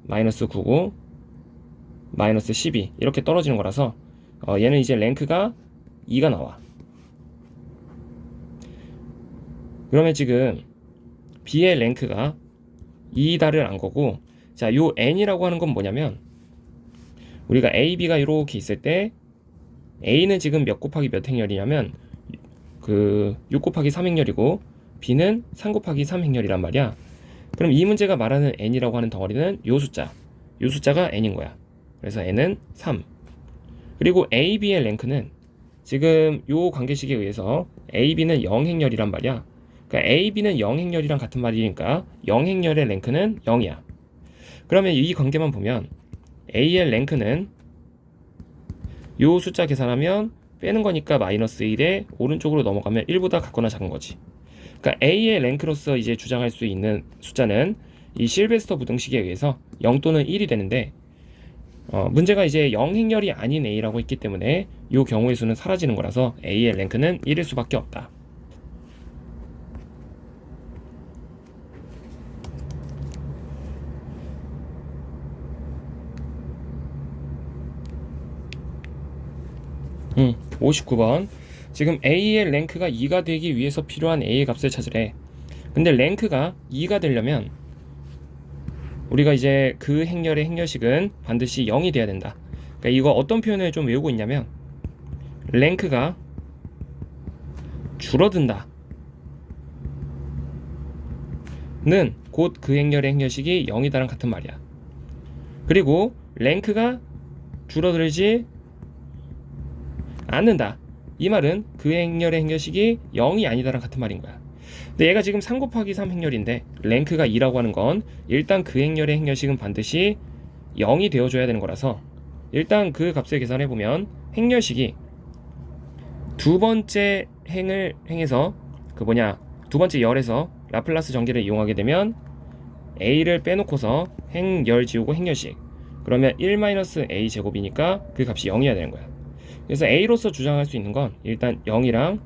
마이너스 9고 마이너스 12 이렇게 떨어지는 거라서 얘는 이제 랭크가 2가 나와. 그러면 지금 B의 랭크가 2다를 안 거고, 자, 요 N이라고 하는 건 뭐냐면, 우리가 A, B가 이렇게 있을 때 A는 지금 몇 곱하기 몇 행렬이냐면 6 곱하기 3 행렬이고 B는 3 곱하기 3 행렬이란 말이야. 그럼 이 문제가 말하는 N이라고 하는 덩어리는 요 숫자가 N인 거야. 그래서 N은 3. 그리고 A, B의 랭크는 지금 요 관계식에 의해서 A, B는 0 행렬이란 말이야. 그러니까 A, B는 0 행렬이랑 같은 말이니까 0 행렬의 랭크는 0이야. 그러면 이 관계만 보면 A의 랭크는 요 숫자 계산하면 빼는 거니까 마이너스 1에 오른쪽으로 넘어가면 1보다 같거나 작은 거지. 그러니까 A의 랭크로서 이제 주장할 수 있는 숫자는 이 실베스터 부등식에 의해서 0 또는 1이 되는데, 문제가 이제 0 행렬이 아닌 A라고 했기 때문에 이 경우의 수는 사라지는 거라서 A의 랭크는 1일 수밖에 없다. 음, 59번. 지금 A의 랭크가 2가 되기 위해서 필요한 A의 값을 찾으래. 근데 랭크가 2가 되려면 우리가 이제 그 행렬의 행렬식은 반드시 0이 돼야 된다. 그러니까 이거 어떤 표현을 좀 외우고 있냐면, 랭크가 줄어든다 는 곧 그 행렬의 행렬식이 0이다랑 같은 말이야. 그리고 랭크가 줄어들지 않는다, 이 말은 그 행렬의 행렬식이 0이 아니다랑 같은 말인 거야. 근데 얘가 지금 3 곱하기 3 행렬인데 랭크가 2라고 하는 건 일단 그 행렬의 행렬식은 반드시 0이 되어줘야 되는 거라서, 일단 그 값을 계산해보면 행렬식이 두 번째 행을 행해서 두 번째 열에서 라플라스 전개를 이용하게 되면 A를 빼놓고서 행열 지우고 행렬식, 그러면 1-A 제곱이니까 그 값이 0이어야 되는 거야. 그래서 A로서 주장할 수 있는 건 일단 0이랑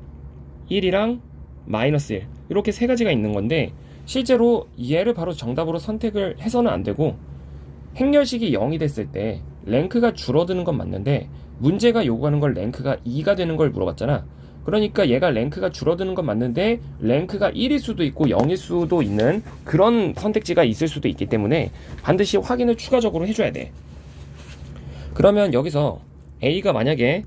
1이랑 마이너스 1 이렇게 세 가지가 있는 건데, 실제로 얘를 바로 정답으로 선택을 해서는 안 되고, 행렬식이 0이 됐을 때 랭크가 줄어드는 건 맞는데 문제가 요구하는 걸 랭크가 2가 되는 걸 물어봤잖아. 그러니까 얘가 랭크가 줄어드는 건 맞는데 랭크가 1일 수도 있고 0일 수도 있는 그런 선택지가 있을 수도 있기 때문에 반드시 확인을 추가적으로 해줘야 돼. 그러면 여기서 A가 만약에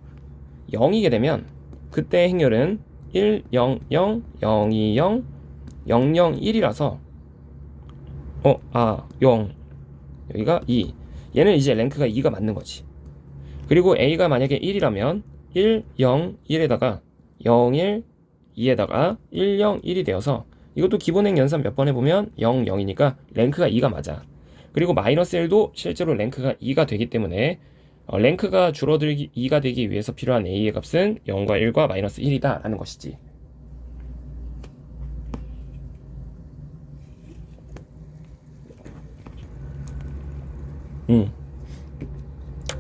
0이게 되면 그때 행렬은 1, 0, 0, 0, 2, 0, 0, 0, 1이라서 0 여기가 2, 얘는 이제 랭크가 2가 맞는 거지. 그리고 A가 만약에 1이라면 1, 0, 1에다가 0, 1, 2에다가 1, 0, 1이 되어서 이것도 기본행 연산 몇 번 해보면 0, 0이니까 랭크가 2가 맞아. 그리고 마이너스 1도 실제로 랭크가 2가 되기 때문에 랭크가 줄어들기 2가 되기 위해서 필요한 A의 값은 0과 1과 마이너스 1이다 라는 것이지.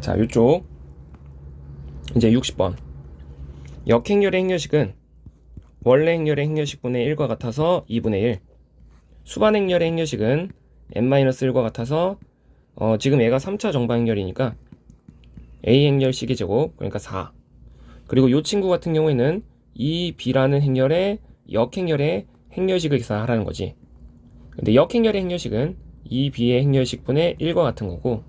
자, 이쪽 이제 60번. 역행렬의 행렬식은 원래 행렬의 행렬식분의 1과 같아서 2분의 1, 수반 행렬의 행렬식은 n-1과 같아서 지금 얘가 3차 정방 행렬이니까 A 행렬식의 제곱, 그러니까 4. 그리고 이 친구 같은 경우에는 이 B라는 행렬의 역행렬의 행렬식을 계산하라는 거지. 근데 역행렬의 행렬식은 2b의 행렬식분의 1과 같은 거고,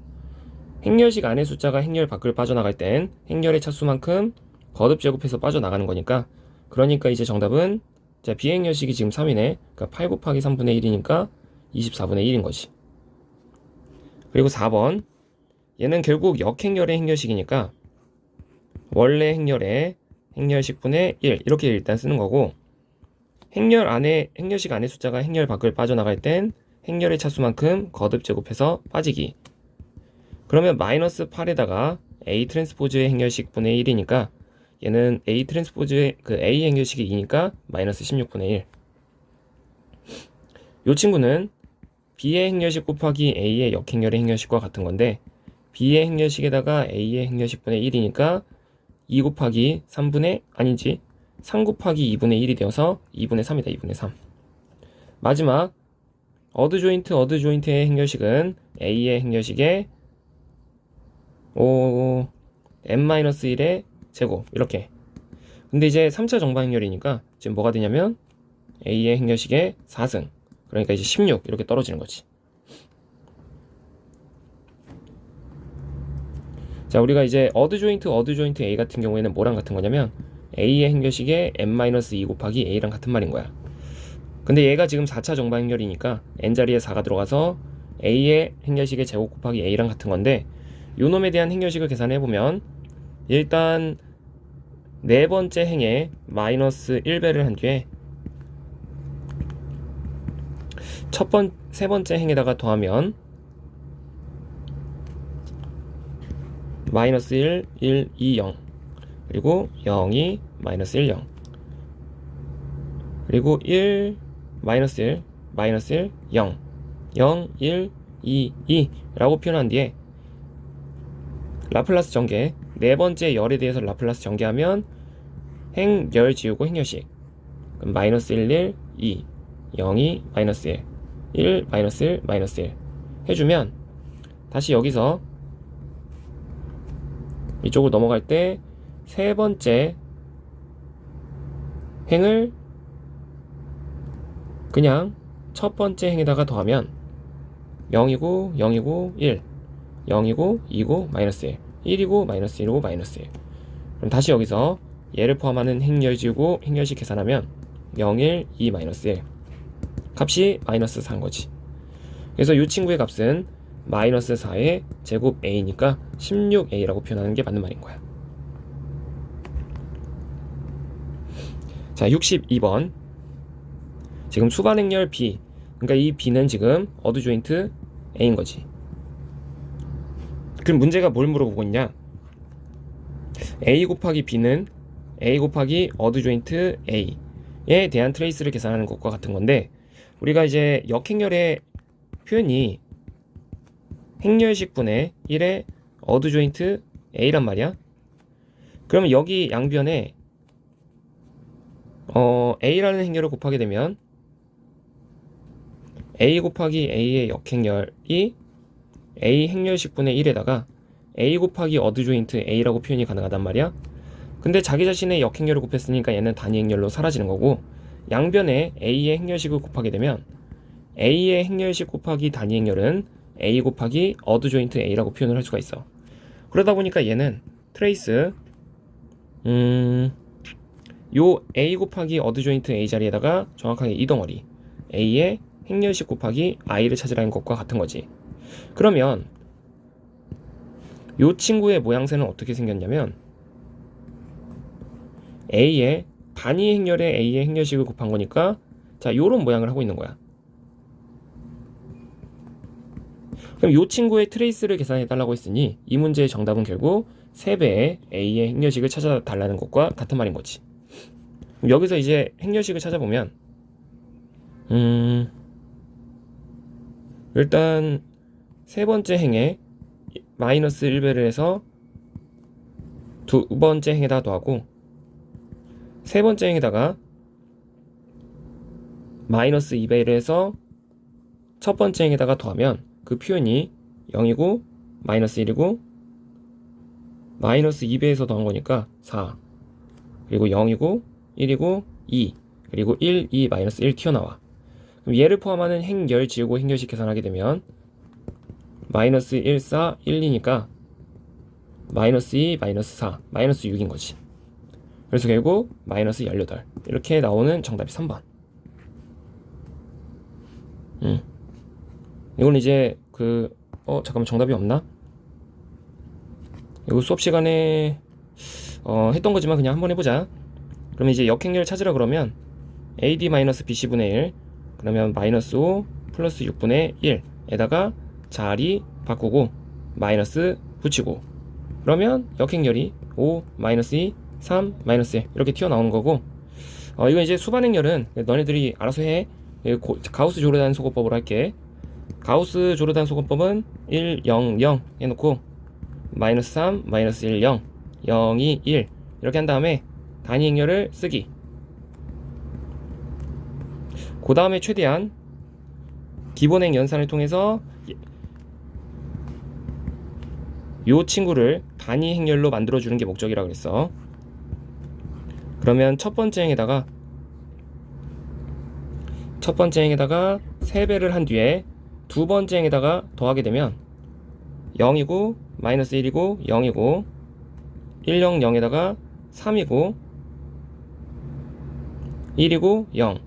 행렬식 안의 숫자가 행렬 밖을 빠져나갈 땐 행렬의 차수만큼 거듭 제곱해서 빠져나가는 거니까, 그러니까 이제 정답은, 자, 비행렬식이 지금 3이네. 그러니까 8 곱하기 3분의 1이니까 24분의 1인 거지. 그리고 4번, 얘는 결국 역행렬의 행렬식이니까 원래 행렬의 행렬식분의 1 이렇게 일단 쓰는 거고, 행렬식 안의 숫자가 행렬 밖을 빠져나갈 땐 행렬의 차수만큼 거듭 제곱해서 빠지기. 그러면 마이너스 8에다가 A 트랜스포즈의 행렬식분의 1이니까 얘는 A 트랜스포즈의 그 A 행렬식이 2니까 마이너스 16분의 1. 요 친구는 B의 행렬식 곱하기 A의 역행렬의 행렬식과 같은 건데, B의 행렬식에다가 A의 행렬식분의 1이니까 2 곱하기 3분의 아니지 3 곱하기 2분의 1이 되어서 2분의 3이다. 2분의 3. 마지막 어드 조인트의 행렬식은 A의 행렬식에 n-1의 제곱 이렇게. 근데 이제 3차 정방 행렬이니까 지금 뭐가 되냐면 A의 행렬식의 4승, 그러니까 이제 16 이렇게 떨어지는 거지. 자, 우리가 이제 어드 조인트 A 같은 경우에는 뭐랑 같은 거냐면 A의 행렬식의 n-2 곱하기 A랑 같은 말인 거야. 근데 얘가 지금 4차 정방 행렬이니까 n자리에 4가 들어가서 A의 행렬식의 제곱 곱하기 A랑 같은 건데, 요 놈에 대한 행렬식을 계산해보면 일단 네 번째 행에 마이너스 1배를 한 뒤에 세 번째 행에다가 더하면 마이너스 1, 1, 2, 0 그리고 0, 2, 마이너스 1, 0 그리고 1, 마이너스 1, 마이너스 1, 0 0, 1, 2, 2 라고 표현한 뒤에 라플라스 전개, 네 번째 열에 대해서 라플라스 전개하면 행열 지우고 행렬식. 그럼 마이너스 1, 1, 2, 0, 2, 마이너스 1, 1, 마이너스 1, 마이너스 1 해주면 다시 여기서 이쪽으로 넘어갈 때 세 번째 행을 그냥 첫 번째 행에다가 더하면 0이고 0이고 1, 0이고 2고 마이너스 1, 1이고 마이너스 1이고 마이너스 1. 그럼 다시 여기서 얘를 포함하는 행렬 지우고 행렬식 계산하면 0, 1, 2, 마이너스 1 값이 마이너스 4인 거지. 그래서 이 친구의 값은 마이너스 4의 제곱 A니까 16A라고 표현하는 게 맞는 말인 거야. 자, 62번. 지금 수반 행렬 B, 그러니까 이 B는 지금 어드 조인트 A인 거지. 그럼 문제가 뭘 물어보고 있냐? A 곱하기 B는 A 곱하기 어드 조인트 A에 대한 트레이스를 계산하는 것과 같은 건데, 우리가 이제 역행렬의 표현이 행렬식분의 1의 어드 조인트 A란 말이야. 그러면 여기 양변에 A라는 행렬을 곱하게 되면 A 곱하기 A의 역행렬이 A 행렬식분의 1에다가 A 곱하기 어드 조인트 A라고 표현이 가능하단 말이야. 근데 자기 자신의 역행렬을 곱했으니까 얘는 단위 행렬로 사라지는 거고, 양변에 A의 행렬식을 곱하게 되면 A의 행렬식 곱하기 단위 행렬은 A 곱하기 어드 조인트 A라고 표현을 할 수가 있어. 그러다 보니까 얘는 트레이스 요 A 곱하기 어드 조인트 A 자리에다가 정확하게 이 덩어리 A의 행렬식 곱하기 I를 찾으라는 것과 같은 거지. 그러면 요 친구의 모양새는 어떻게 생겼냐면 A의 단위 행렬에 A의 행렬식을 곱한 거니까, 자, 요런 모양을 하고 있는 거야. 그럼 요 친구의 트레이스를 계산해 달라고 했으니 이 문제의 정답은 결국 3배의 A의 행렬식을 찾아달라는 것과 같은 말인 거지. 그럼 여기서 이제 행렬식을 찾아보면 일단 세 번째 행에 마이너스 1배를 해서 두 번째 행에다 더하고, 세 번째 행에다가 마이너스 2배를 해서 첫 번째 행에다가 더하면 그 표현이 0이고 마이너스 1이고 마이너스 2배에서 더한 거니까 4, 그리고 0이고 1이고 2, 그리고 1, 2, 마이너스 1 튀어나와. 그럼 얘를 포함하는 행열 지우고 행열식 계산하게 되면 마이너스 1, 4, 1, 2니까 마이너스 2, 마이너스 4, 마이너스 6인 거지. 그래서 결국 마이너스 18 이렇게 나오는 정답이 3번. 이건 이제 잠깐만, 정답이 없나? 이거 수업 시간에 했던 거지만 그냥 한번 해보자. 그러면 이제 역행렬 찾으라 그러면 AD-BC분의 1 그러면 마이너스 5 플러스 6분의 1에다가 자리 바꾸고 마이너스 붙이고 그러면 역행렬이 5 마이너스 2 3 마이너스 1 이렇게 튀어나오는 거고, 이건 이제 수반행렬은 너네들이 알아서 해. 가우스 조르단 소거법으로 할게. 가우스 조르단 소거법은 1 0 0 해놓고 마이너스 3 마이너스 1 0 0이 1 이렇게 한 다음에 단위 행렬을 쓰기. 그 다음에 최대한 기본행 연산을 통해서 요 친구를 단위 행렬로 만들어주는 게 목적이라고 그랬어. 그러면 첫 번째 행에다가 3배를 한 뒤에 두 번째 행에다가 더하게 되면 0이고 마이너스 1이고 0이고 1, 0, 0에다가 3이고 1이고 0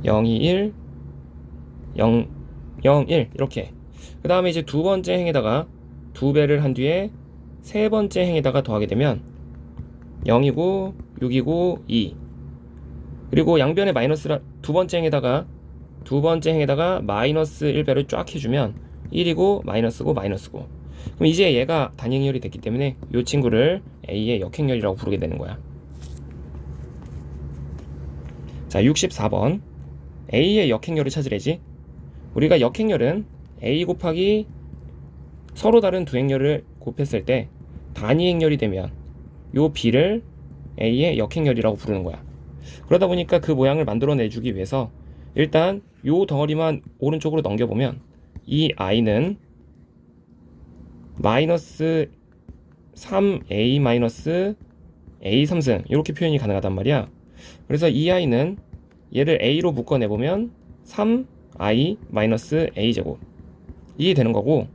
0이 1 0 0 1 이렇게. 그 다음에 이제 두 번째 행에다가 2배를 한 뒤에 세 번째 행에다가 더하게 되면 0이고 6이고 2 그리고 양변에 마이너스라 두 번째 행에다가 마이너스 1배를 쫙 해주면 1이고 마이너스고 마이너스고. 그럼 이제 얘가 단행렬이 됐기 때문에 이 친구를 A의 역행렬이라고 부르게 되는 거야. 자, 64번 A의 역행렬을 찾으래지. 우리가 역행렬은 A 곱하기 서로 다른 두 행렬을 곱했을 때 단위 행렬이 되면 요 B를 A의 역행렬이라고 부르는 거야. 그러다 보니까 그 모양을 만들어내주기 위해서 일단 요 덩어리만 오른쪽으로 넘겨보면 이 I는 마이너스 3A 마이너스 A 3승 이렇게 표현이 가능하단 말이야. 그래서 이 I는 얘를 A로 묶어내보면 3I 마이너스 A 제곱 이게 되는 거고,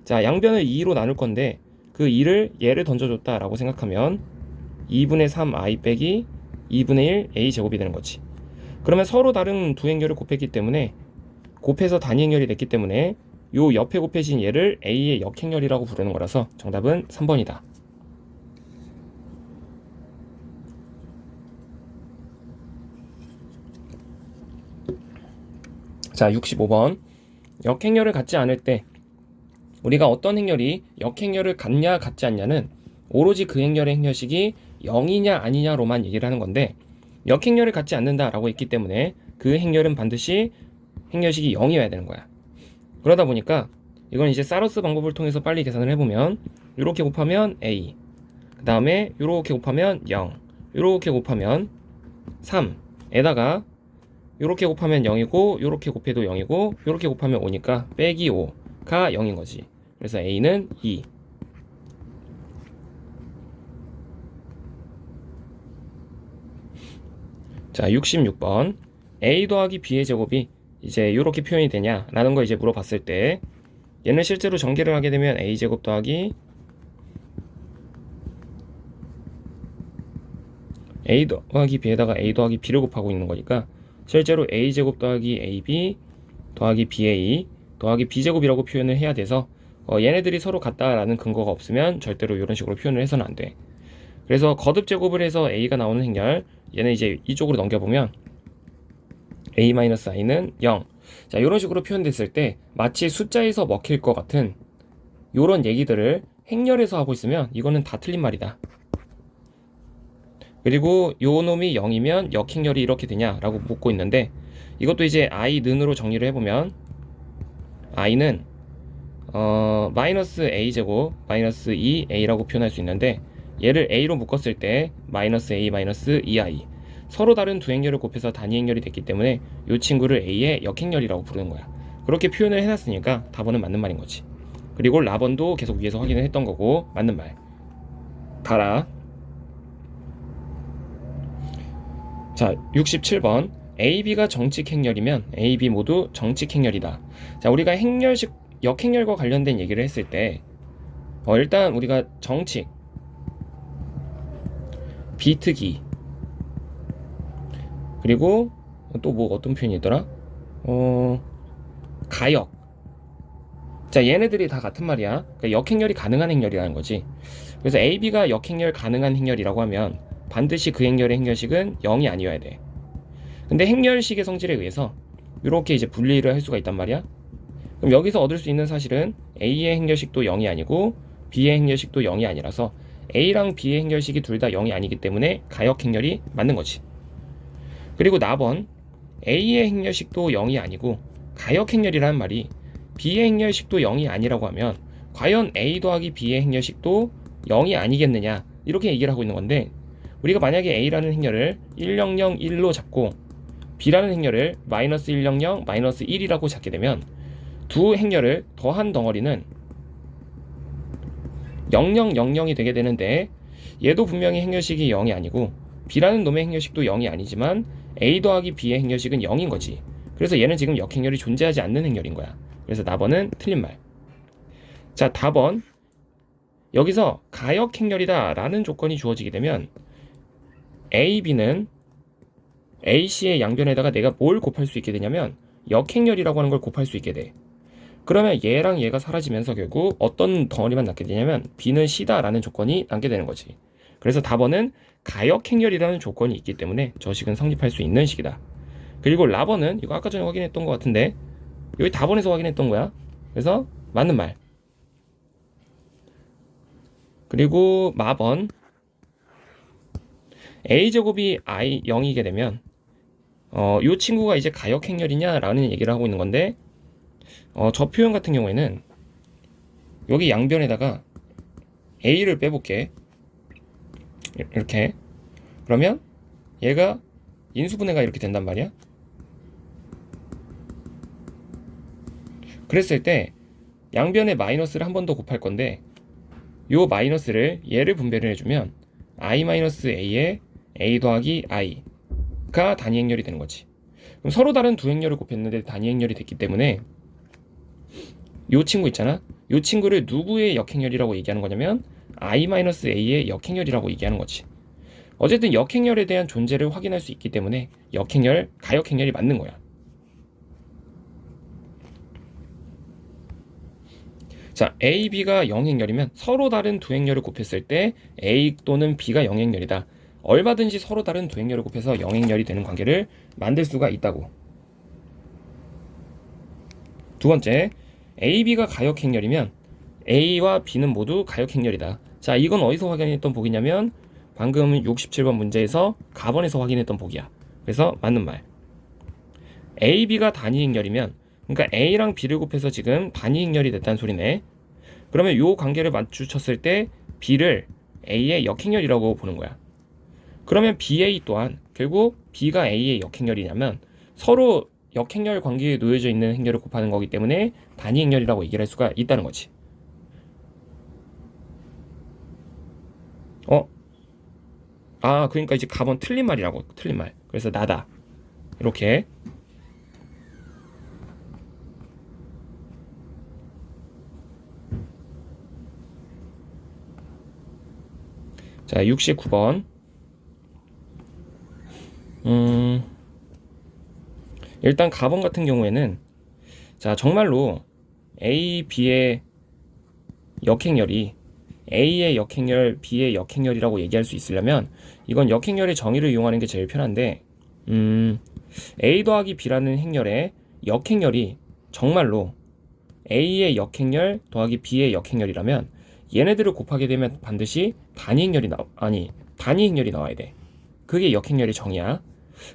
자, 양변을 2로 나눌 건데 그 2를 얘를 던져줬다라고 생각하면 2분의 3I 빼기 2분의 1 A 제곱이 되는 거지. 그러면 서로 다른 두 행렬을 곱했기 때문에 곱해서 단위 행렬이 됐기 때문에 요 옆에 곱해진 얘를 A의 역행렬이라고 부르는 거라서 정답은 3번이다. 자, 65번 역행렬을 갖지 않을 때 우리가 어떤 행렬이 역행렬을 갖냐 갖지 않냐는 오로지 그 행렬의 행렬식이 0이냐 아니냐로만 얘기를 하는 건데, 역행렬을 갖지 않는다라고 했기 때문에 그 행렬은 반드시 행렬식이 0이어야 되는 거야. 그러다 보니까 이건 이제 사러스 방법을 통해서 빨리 계산을 해보면 이렇게 곱하면 A, 그 다음에 이렇게 곱하면 0, 이렇게 곱하면 3에다가 이렇게 곱하면 0이고 이렇게 곱해도 0이고 이렇게 곱하면 5니까 빼기 5가 0인 거지. 그래서 A는 2. 자, 66번 A 더하기 B의 제곱이 이제 이렇게 표현이 되냐 라는 거 이제 물어봤을 때 얘는 실제로 전개를 하게 되면 A 제곱 더하기 A 더하기 B에다가 A 더하기 B를 곱하고 있는 거니까 실제로 A 제곱 더하기 AB 더하기 BA 더하기 B제곱이라고 표현을 해야 돼서 얘네들이 서로 같다라는 근거가 없으면 절대로 이런 식으로 표현을 해서는 안 돼. 그래서 거듭 제곱을 해서 A가 나오는 행렬, 얘는 이제 이쪽으로 넘겨보면 A-I는 0. 자, 이런 식으로 표현됐을 때 마치 숫자에서 먹힐 것 같은 이런 얘기들을 행렬에서 하고 있으면 이거는 다 틀린 말이다. 그리고 요 놈이 0이면 역행렬이 이렇게 되냐라고 묻고 있는데, 이것도 이제 I는으로 정리를 해보면 I는 마이너스 A제곱 마이너스 2A라고 표현할 수 있는데, 얘를 A로 묶었을 때 마이너스 A 마이너스 2I 서로 다른 두 행렬을 곱해서 단위 행렬이 됐기 때문에 이 친구를 A의 역행렬이라고 부르는 거야. 그렇게 표현을 해놨으니까 답은 맞는 말인 거지. 그리고 라번도 계속 위에서 확인을 했던 거고 맞는 말 달아. 자, 67번 AB가 정칙 행렬이면 AB 모두 정칙 행렬이다. 자, 우리가 행렬식 역행렬과 관련된 얘기를 했을 때 일단 우리가 정칙, 비특이, 그리고 또 뭐 어떤 표현이 있더라? 가역. 자, 얘네들이 다 같은 말이야. 그러니까 역행렬이 가능한 행렬이라는 거지. 그래서 AB가 역행렬 가능한 행렬이라고 하면 반드시 그 행렬의 행렬식은 0이 아니어야 돼. 근데 행렬식의 성질에 의해서 이렇게 이제 분리를 할 수가 있단 말이야. 그럼 여기서 얻을 수 있는 사실은 A의 행렬식도 0이 아니고 B의 행렬식도 0이 아니라서 A랑 B의 행렬식이 둘 다 0이 아니기 때문에 가역 행렬이 맞는 거지. 그리고 나번 A의 행렬식도 0이 아니고 가역 행렬이라는 말이 B의 행렬식도 0이 아니라고 하면 과연 A 더하기 B의 행렬식도 0이 아니겠느냐, 이렇게 얘기를 하고 있는 건데, 우리가 만약에 A라는 행렬을 1001로 잡고 B라는 행렬을 마이너스 100, 마이너스 1이라고 잡게 되면 두 행렬을 더한 덩어리는 0000이 되게 되는데, 얘도 분명히 행렬식이 0이 아니고 B라는 놈의 행렬식도 0이 아니지만 A 더하기 B의 행렬식은 0인 거지. 그래서 얘는 지금 역행렬이 존재하지 않는 행렬인 거야. 그래서 답번은 틀린 말. 자, 답번. 여기서 가역행렬이다 라는 조건이 주어지게 되면 A, B는 A, C의 양변에다가 내가 뭘 곱할 수 있게 되냐면 역행렬이라고 하는 걸 곱할 수 있게 돼. 그러면 얘랑 얘가 사라지면서 결국 어떤 덩어리만 남게 되냐면 B는 C다 라는 조건이 남게 되는 거지. 그래서 답번은 가역행렬이라는 조건이 있기 때문에 저 식은 성립할 수 있는 식이다. 그리고 라번은 이거 아까 전에 확인했던 것 같은데 여기 답번에서 확인했던 거야. 그래서 맞는 말. 그리고 마번, A제곱이 I 0이게 되면 이 친구가 이제 가역행렬이냐 라는 얘기를 하고 있는 건데, 저 표현 같은 경우에는 여기 양변에다가 A를 빼볼게. 이렇게. 그러면 얘가 인수분해가 이렇게 된단 말이야. 그랬을 때 양변에 마이너스를 한 번 더 곱할 건데, 요 마이너스를 얘를 분배를 해주면 I-A에 A 더하기 I가 단위 행렬이 되는 거지. 그럼 서로 다른 두 행렬을 곱했는데 단위 행렬이 됐기 때문에 요 친구 있잖아. 요 친구를 누구의 역행렬이라고 얘기하는 거냐면 I-A의 역행렬이라고 얘기하는 거지. 어쨌든 역행렬에 대한 존재를 확인할 수 있기 때문에 역행렬, 가역행렬이 맞는 거야. 자, A, B가 0행렬이면 서로 다른 두 행렬을 곱했을 때 A 또는 B가 0행렬이다. 얼마든지 서로 다른 두 행렬을 곱해서 0행렬이 되는 관계를 만들 수가 있다고. 두 번째, A, B가 가역행렬이면 A와 B는 모두 가역행렬이다. 자, 이건 어디서 확인했던 복이냐면 방금 67번 문제에서 가번에서 확인했던 복이야. 그래서 맞는 말. A, B가 단위행렬이면, 그러니까 A랑 B를 곱해서 지금 단위행렬이 됐다는 소리네. 그러면 요 관계를 맞추쳤을 때 B를 A의 역행렬이라고 보는 거야. 그러면 BA 또한 결국 B가 A의 역행렬이냐면 서로 역행렬 관계에 놓여져 있는 행렬을 곱하는 거기 때문에 단위행렬이라고 얘기를 할 수가 있다는 거지. 그러니까 이제 가번 틀린 말이라고. 틀린 말. 그래서 나다. 이렇게. 자, 69번. 일단 가번 같은 경우에는, 자, 정말로 A, B의 역행렬이 A의 역행렬, B의 역행렬이라고 얘기할 수 있으려면 이건 역행렬의 정의를 이용하는 게 제일 편한데, A 더하기 B라는 행렬의 역행렬이 정말로 A의 역행렬 더하기 B의 역행렬이라면 얘네들을 곱하게 되면 반드시 단위행렬이 단위행렬이 나와야 돼. 그게 역행렬의 정의야.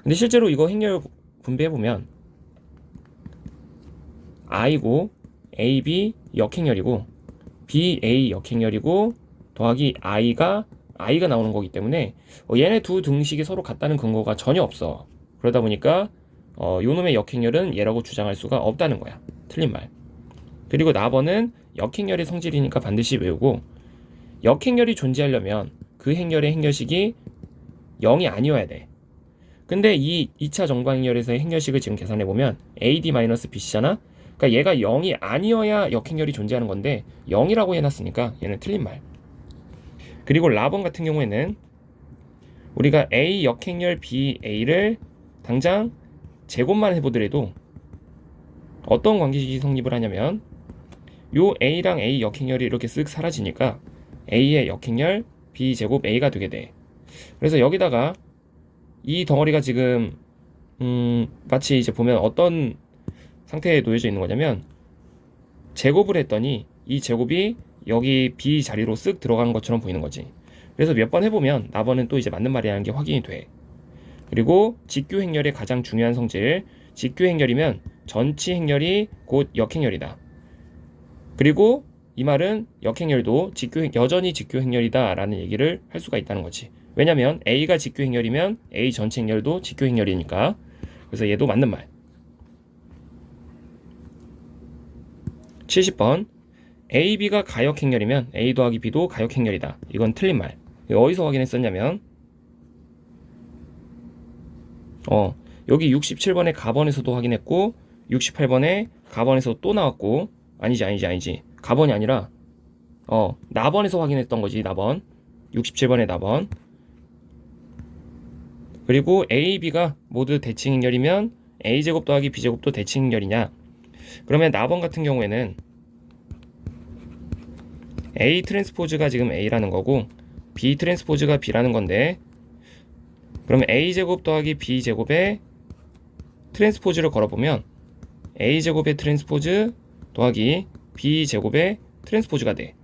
근데 실제로 이거 행렬 분배해보면 I고 AB 역행렬이고 BA 역행렬이고 더하기 I가 나오는 거기 때문에 얘네 두 등식이 서로 같다는 근거가 전혀 없어. 그러다 보니까 요 놈의 역행렬은 얘라고 주장할 수가 없다는 거야. 틀린 말. 그리고 나번은 역행렬의 성질이니까 반드시 외우고, 역행렬이 존재하려면 그 행렬의 행렬식이 0이 아니어야 돼. 근데 이 2차 정방행렬에서의 행렬식을 지금 계산해보면 AD-BC잖아? 그러니까 얘가 0이 아니어야 역행렬이 존재하는 건데 0이라고 해놨으니까 얘는 틀린 말. 그리고 라번 같은 경우에는 우리가 A 역행렬 BA를 당장 제곱만 해보더라도 어떤 관계식이 성립을 하냐면 요 A랑 A 역행렬이 이렇게 쓱 사라지니까 A의 역행렬 B제곱 A가 되게 돼. 그래서 여기다가 이 덩어리가 지금 마치 이제 보면 어떤 상태에 놓여져 있는 거냐면 제곱을 했더니 이 제곱이 여기 B 자리로 쓱 들어간 것처럼 보이는 거지. 그래서 몇 번 해보면 나번은 또 이제 맞는 말이라는 게 확인이 돼. 그리고 직규 행렬의 가장 중요한 성질, 직규 행렬이면 전치 행렬이 곧 역행렬이다. 그리고 이 말은 역행렬도 여전히 직규 행렬이다 라는 얘기를 할 수가 있다는 거지. 왜냐면 A가 직규 행렬이면 A 전체 행렬도 직규 행렬이니까. 그래서 얘도 맞는 말. 70번 A, B가 가역 행렬이면 A 더하기 B도 가역 행렬이다. 이건 틀린 말. 이거 어디서 확인했었냐면 여기 67번의 가번에서도 확인했고 68번의 가번에서 또 나왔고 아니지 가번이 아니라 나번에서 확인했던 거지. 나번 67번의 나번. 그리고 A, B가 모두 대칭 행렬이면 A제곱 더하기 B제곱도 대칭 행렬이냐? 그러면 나번 같은 경우에는 A 트랜스포즈가 지금 A라는 거고 B 트랜스포즈가 B라는 건데, 그러면 A제곱 더하기 B제곱의 트랜스포즈를 걸어보면 A제곱의 트랜스포즈 더하기 B제곱의 트랜스포즈가 돼.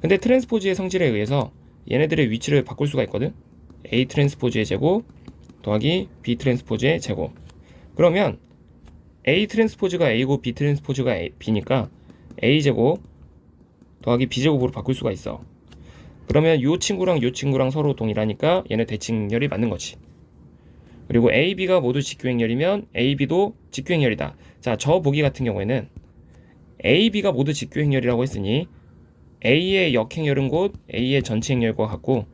근데 트랜스포즈의 성질에 의해서 얘네들의 위치를 바꿀 수가 있거든. A 트랜스포즈의 제곱 더하기 B 트랜스포즈의 제곱. 그러면 A 트랜스포즈가 A고 B 트랜스포즈가 B니까 A제곱 더하기 B제곱으로 바꿀 수가 있어. 그러면 요 친구랑 서로 동일하니까 얘네 대칭행렬이 맞는 거지. 그리고 A, B가 모두 직규행렬이면 A, B도 직규행렬이다. 자, 저 보기 같은 경우에는 A, B가 모두 직규행렬이라고 했으니 A의 역행렬은 곧 A의 전체행렬과 같고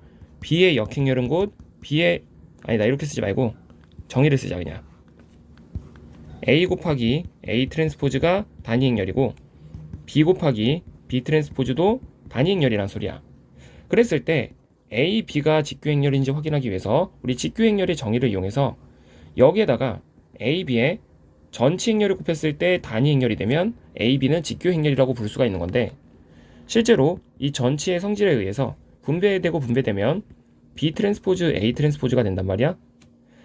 B의 역행렬은 곧 B의 아니다, 이렇게 쓰지 말고 정의를 쓰자. 그냥 A 곱하기 A 트랜스포즈가 단위행렬이고 B 곱하기 B 트랜스포즈도 단위행렬이란 소리야. 그랬을 때 A, B가 직규행렬인지 확인하기 위해서 우리 직규행렬의 정의를 이용해서 여기에다가 A, B의 전치행렬을 곱했을 때 단위행렬이 되면 A, B는 직규행렬이라고 부를 수가 있는 건데, 실제로 이 전치의 성질에 의해서 분배되고 분배되면 B 트랜스포즈 A 트랜스포즈가 된단 말이야.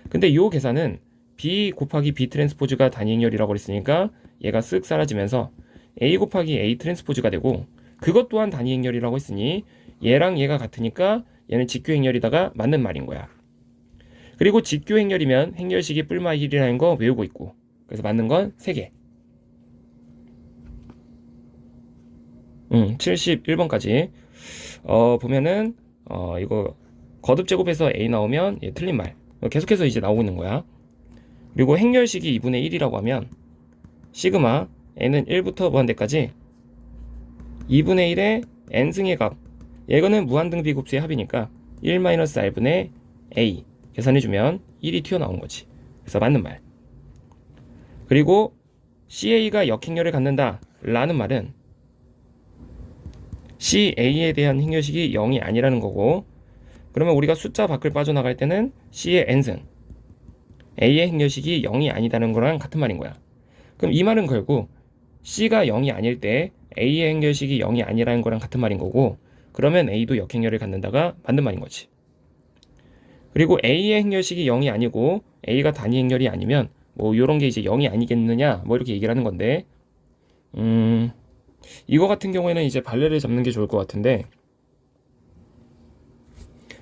근데 이 계산은 B 곱하기 B 트랜스포즈가 단위행렬이라고 그랬으니까 얘가 쓱 사라지면서 A 곱하기 A 트랜스포즈가 되고, 그것 또한 단위행렬이라고 했으니 얘랑 얘가 같으니까 얘는 직규행렬이다가 맞는 말인 거야. 그리고 직규행렬이면 행렬식이 뿔마 1이라는 거 외우고 있고, 그래서 맞는 건 3개. 71번까지 보면은 이거 거듭제곱해서 A 나오면 얘 틀린 말. 계속해서 이제 나오고 있는 거야. 그리고 행렬식이 2분의 1이라고 하면 시그마 n은 1부터 무한대까지 2분의 1의 n승의 값, 얘거는 무한등비 곱수의 합이니까 1-r분의 a 계산해주면 1이 튀어나오는 거지. 그래서 맞는 말. 그리고 CA가 역행렬을 갖는다 라는 말은 CA에 대한 행렬식이 0이 아니라는 거고, 그러면 우리가 숫자 밖을 빠져나갈 때는 C의 n승, A의 행렬식이 0이 아니다는 거랑 같은 말인 거야. 그럼 이 말은 결국 C가 0이 아닐 때 A의 행렬식이 0이 아니라는 거랑 같은 말인 거고, 그러면 A도 역행렬을 갖는다가 맞는 말인 거지. 그리고 A의 행렬식이 0이 아니고 A가 단위 행렬이 아니면 뭐 요런 게 이제 0이 아니겠느냐 뭐 이렇게 얘기를 하는 건데, 이거 같은 경우에는 이제 발레를 잡는 게 좋을 것 같은데,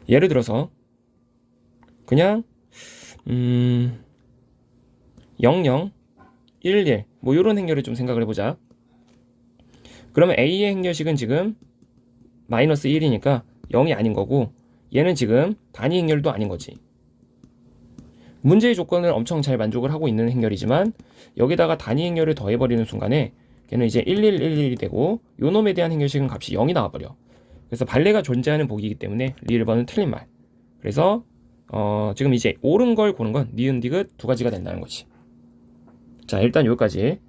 예를 들어서 그냥 00, 11 뭐 요런 행렬을 좀 생각을 해보자. 그러면 A의 행렬식은 지금 마이너스 1이니까 0이 아닌 거고, 얘는 지금 단위 행렬도 아닌 거지. 문제의 조건을 엄청 잘 만족을 하고 있는 행렬이지만 여기다가 단위 행렬을 더해버리는 순간에 걔는 이제 1111이 되고 요 놈에 대한 행렬식은 값이 0이 나와버려. 그래서 발레가 존재하는 보기이기 때문에 리 1번은 틀린 말. 그래서 지금 이제 옳은 걸 고른 건 니은 디귿 두 가지가 된다는 거지. 자, 일단 여기까지.